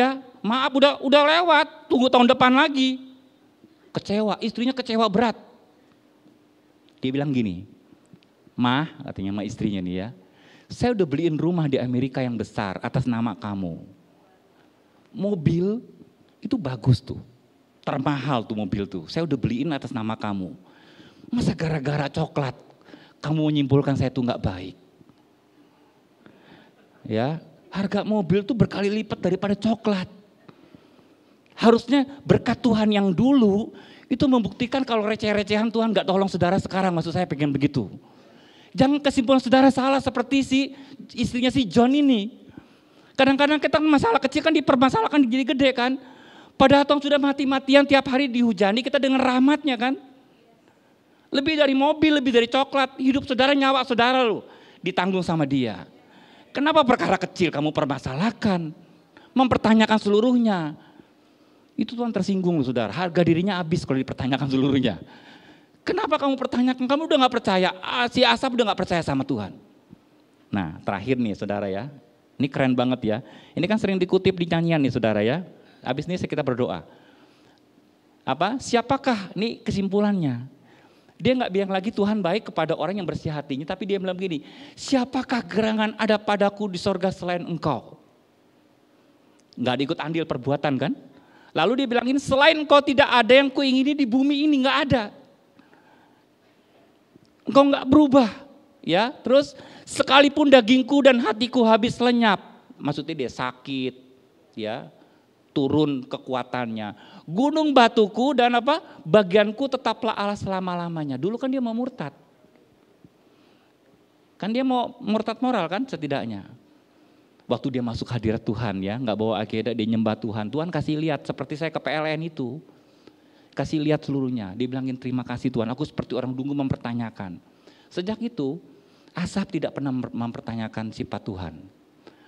udah lewat, tunggu tahun depan lagi. Kecewa, istrinya kecewa berat. Dia bilang gini, Mah, katanya sama istrinya nih ya, saya udah beliin rumah di Amerika yang besar atas nama kamu. Mobil itu bagus tuh, termahal tuh mobil tuh, saya udah beliin atas nama kamu. Masa gara-gara coklat kamu menyimpulkan saya tuh nggak baik? Ya, harga mobil tuh berkali lipat daripada coklat. Harusnya berkat Tuhan yang dulu itu membuktikan kalau receh-recehan Tuhan nggak tolong saudara sekarang, maksud saya pengen begitu. Jangan kesimpulan saudara salah seperti si istrinya si John ini. Kadang-kadang kita masalah kecil kan dipermasalahkan jadi gede kan. Padahal Tuhan sudah mati-matian tiap hari dihujani kita dengan rahmatnya kan. Lebih dari mobil, lebih dari coklat, hidup saudara, nyawa saudara loh ditanggung sama dia. Kenapa perkara kecil kamu permasalahkan? Mempertanyakan seluruhnya. Itu Tuhan tersinggung loh saudara, harga dirinya habis kalau dipertanyakan seluruhnya. Kenapa kamu pertanyakan? Kamu udah gak percaya, si Asaf udah gak percaya sama Tuhan. Nah terakhir nih saudara ya, ini keren banget ya. Ini kan sering dikutip di nyanyian nih saudara ya. Habis ini kita berdoa. Siapakah, ini kesimpulannya. Dia gak bilang lagi Tuhan baik kepada orang yang bersih hatinya, tapi dia bilang begini, siapakah gerangan ada padaku di sorga selain engkau? Gak diikut andil perbuatan kan? Lalu dia bilangin selain engkau tidak ada yang kuingini di bumi ini, gak ada. Engkau gak berubah. Ya, terus sekalipun dagingku dan hatiku habis lenyap, maksudnya dia sakit, ya, turun kekuatannya. Gunung batuku dan bagianku tetaplah Allah selama-lamanya. Dulu kan dia mau murtad. Kan dia mau murtad moral kan setidaknya. Waktu dia masuk hadirat Tuhan ya, nggak bawa akedah, dia nyembah Tuhan. Tuhan kasih lihat seperti saya ke PLN itu. Kasih lihat seluruhnya. Dia bilangin terima kasih Tuhan, aku seperti orang dungu mempertanyakan. Sejak itu Asaf tidak pernah mempertanyakan sifat Tuhan.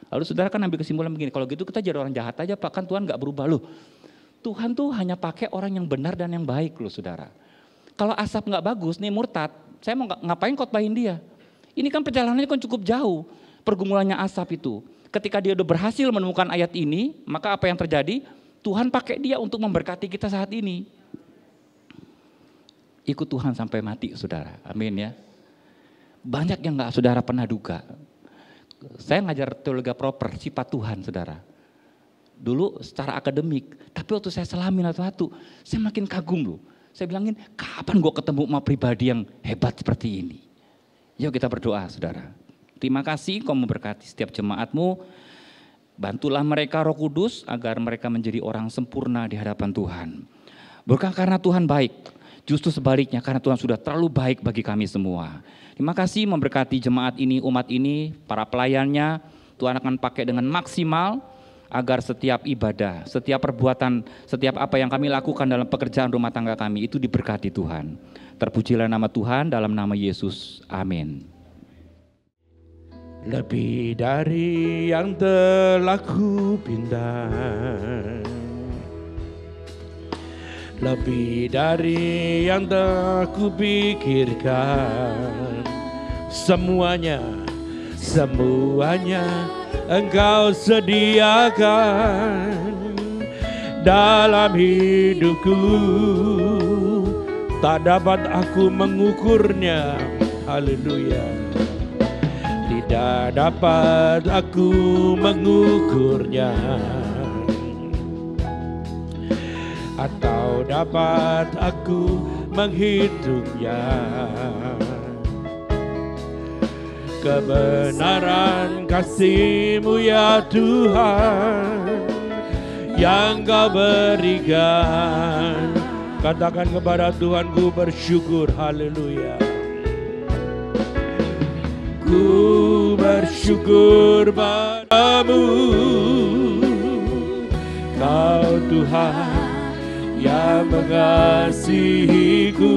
Lalu saudara kan ambil kesimpulan begini, kalau gitu kita jadi orang jahat aja Pak, kan Tuhan gak berubah loh. Tuhan tuh hanya pakai orang yang benar dan yang baik loh saudara. Kalau Asaf gak bagus nih murtad, saya mau ngapain khotbahin dia. Ini kan perjalanannya kan cukup jauh pergumulannya Asaf itu. Ketika dia udah berhasil menemukan ayat ini, maka apa yang terjadi? Tuhan pakai dia untuk memberkati kita saat ini. Ikut Tuhan sampai mati saudara, amin ya. Banyak yang gak saudara pernah duga. Saya ngajar teologi proper, sifat Tuhan saudara. Dulu secara akademik, tapi waktu saya selami satu-satu, saya makin kagum loh. Saya bilangin, kapan gue ketemu sama pribadi yang hebat seperti ini? Yuk kita berdoa saudara. Terima kasih kau memberkati setiap jemaatmu. Bantulah mereka Roh Kudus agar mereka menjadi orang sempurna di hadapan Tuhan. Bukan karena Tuhan baik, justru sebaliknya karena Tuhan sudah terlalu baik bagi kami semua. Terima kasih memberkati jemaat ini, umat ini, para pelayannya. Tuhan akan pakai dengan maksimal agar setiap ibadah, setiap perbuatan, setiap apa yang kami lakukan dalam pekerjaan rumah tangga kami itu diberkati Tuhan. Terpujilah nama Tuhan dalam nama Yesus. Amin. Lebih dari yang telah kupindah, lebih dari yang telah kupikirkan, semuanya Engkau sediakan dalam hidupku. Tak dapat aku mengukurnya, haleluya. Tidak dapat aku mengukurnya, atau dapat aku menghitungnya. Kebenaran kasih-Mu ya Tuhan, yang Kau berikan. Katakan kepada Tuhan, ku bersyukur, haleluya. Ku bersyukur padamu, Kau Tuhan yang mengasihiku.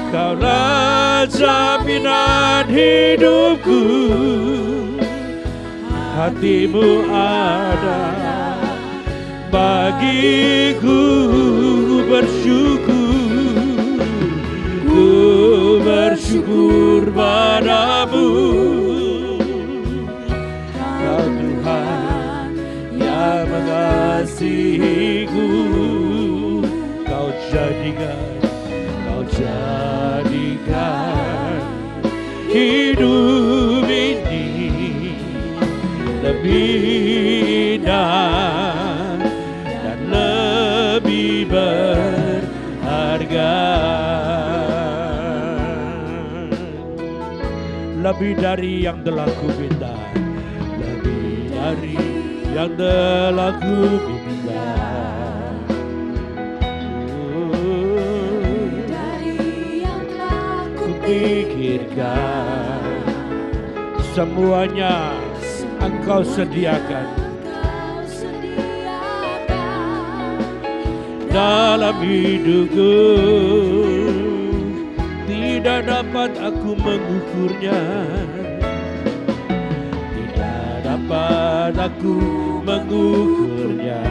Kaulah jaminan hidupku, hati-Mu ada bagiku. Ku bersyukur padamu, Kau Tuhan yang mengasihiku. Kau jadikan hidup ini lebih indah dan lebih berharga. Lebih dari yang telah Kupinta, lebih dari yang telah Kupinta. Pikirkan, semuanya Engkau sediakan dalam hidupku. Tidak dapat aku mengukurnya, tidak dapat aku mengukurnya.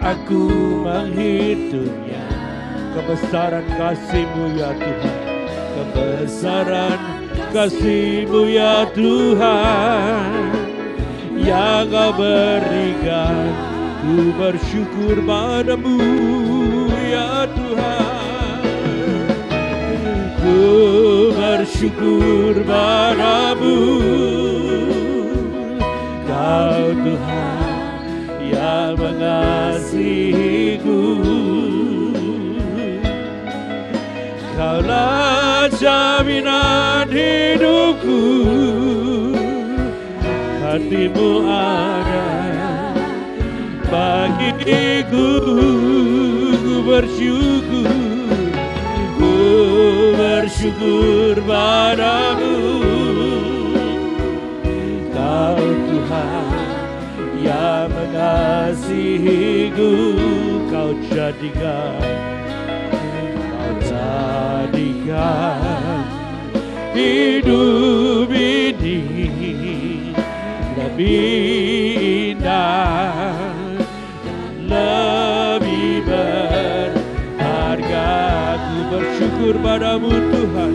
Aku menghitungnya. Kebesaran kasih-Mu ya Tuhan, kebesaran kasih-Mu ya Tuhan, yang Kau berikan. Ku bersyukur padamu ya Tuhan. Ku bersyukur padamu, Kau Tuhan yang mengasihiku. Kaulah jaminan hidupku, hati-Mu ada bagiku. Ku bersyukur padamu, Kau Tuhan yang mengasihiku. Kau jadikan hidup ini lebih indah, lebih berharga. Ku bersyukur padamu Tuhan.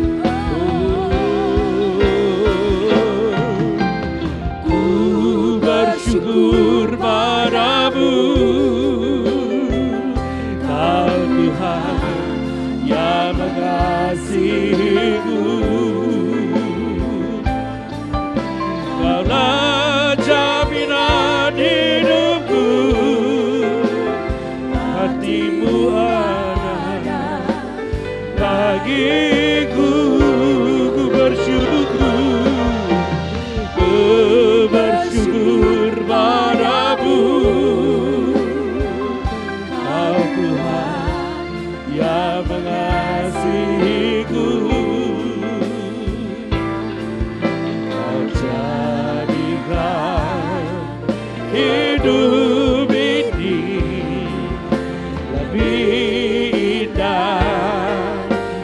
Ku bersyukur padamu, Kau Tuhan yang mengasihiku. Kaulah jaminan hidupku, hati-Mu ada bagiku. Ku bersyukur padamu, Kau Tuhan yang mengasihiku. Kau jadikan hidup ini lebih indah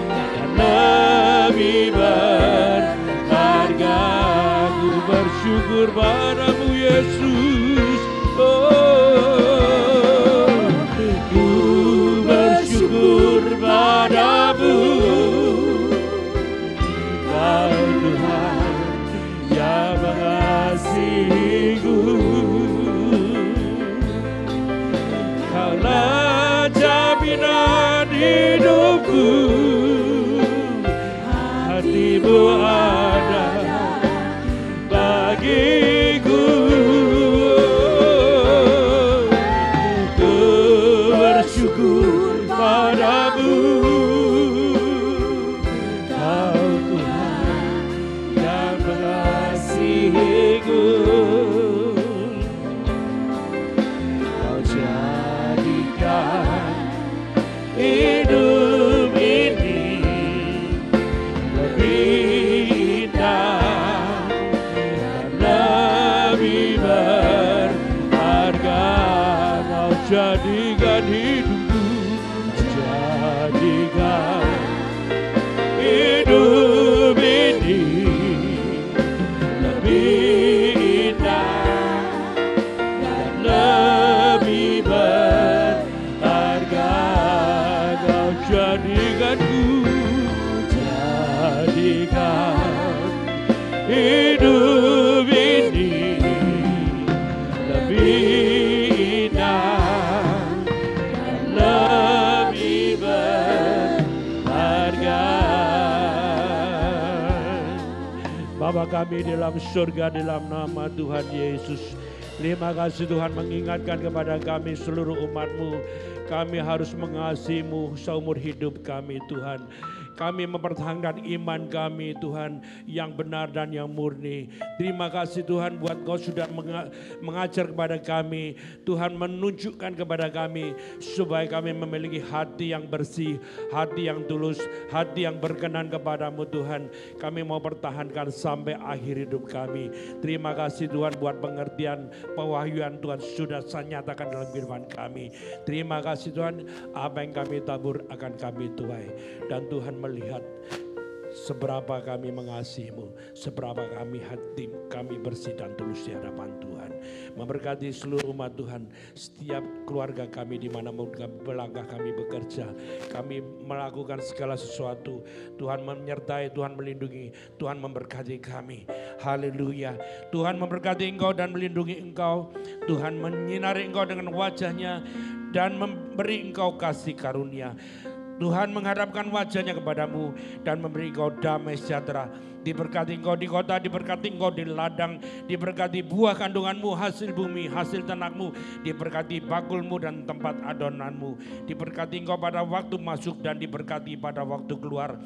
dan lebih berharga. Ku bersyukur padamu Yesus. Ku bersyukur padamu, Kau Tuhan yang mengasihiku. Kaulah jaminan hidupku, hati-Mu ada bagiku. ini lebih indah dan lebih berharga. Kau jadikanku, jadikan hidup ini lebih indah dan lebih berharga. Bapa kami dalam surga, dalam nama Tuhan Yesus, terima kasih Tuhan mengingatkan kepada kami seluruh umat-Mu, kami harus mengasihi-Mu seumur hidup kami Tuhan. Kami mempertahankan iman kami Tuhan yang benar dan yang murni. Terima kasih Tuhan buat Kau sudah mengajar kepada kami. Tuhan menunjukkan kepada kami supaya kami memiliki hati yang bersih, hati yang tulus, hati yang berkenan kepadamu Tuhan. Kami mau pertahankan sampai akhir hidup kami. Terima kasih Tuhan buat pengertian, pewahyuan Tuhan sudah saya nyatakan dalam kehidupan kami. Terima kasih Tuhan, apa yang kami tabur akan kami tuai. Dan Tuhan melihat seberapa kami mengasihi-Mu, seberapa hati kami bersih dan tulus di hadapan Tuhan. Memberkati seluruh umat Tuhan, setiap keluarga kami di mana melangkah kami bekerja, kami melakukan segala sesuatu. Tuhan menyertai, Tuhan melindungi, Tuhan memberkati kami. Haleluya. Tuhan memberkati Engkau dan melindungi Engkau. Tuhan menyinari Engkau dengan wajah-Nya dan memberi Engkau kasih karunia. Tuhan menghadapkan wajahnya kepadamu dan memberi engkau damai sejahtera. Diberkati engkau di kota, diberkati engkau di ladang, diberkati buah kandunganmu, hasil bumi, hasil ternakmu, diberkati bakulmu dan tempat adonanmu. Diberkati engkau pada waktu masuk dan diberkati pada waktu keluar.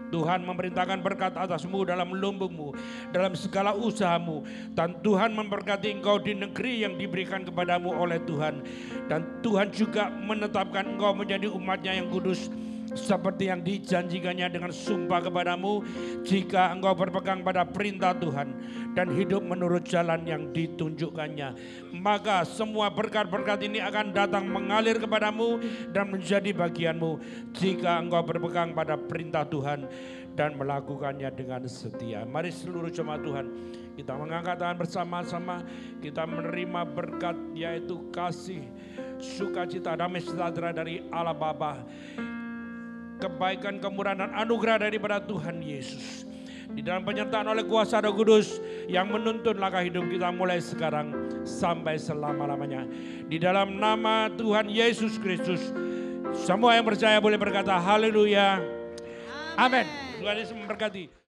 Tuhan memerintahkan berkat atasmu dalam lumbungmu, dalam segala usahamu. Dan Tuhan memberkati engkau di negeri yang diberikan kepadamu oleh Tuhan. Dan Tuhan juga menetapkan engkau menjadi umat-Nya yang kudus, seperti yang dijanjikannya dengan sumpah kepadamu, jika engkau berpegang pada perintah Tuhan dan hidup menurut jalan yang ditunjukkannya. Maka semua berkat-berkat ini akan datang mengalir kepadamu dan menjadi bagianmu, jika engkau berpegang pada perintah Tuhan dan melakukannya dengan setia. Mari seluruh jemaat Tuhan, kita mengangkat tangan bersama-sama, kita menerima berkat, yaitu kasih, sukacita, damai sejahtera dari Allah Bapa, kebaikan, kemurahan dan anugerah daripada Tuhan Yesus, di dalam penyertaan oleh kuasa Roh Kudus yang menuntun langkah hidup kita mulai sekarang sampai selama-lamanya. Di dalam nama Tuhan Yesus Kristus, semua yang percaya boleh berkata haleluya. Amin. Tuhan Yesus memberkati.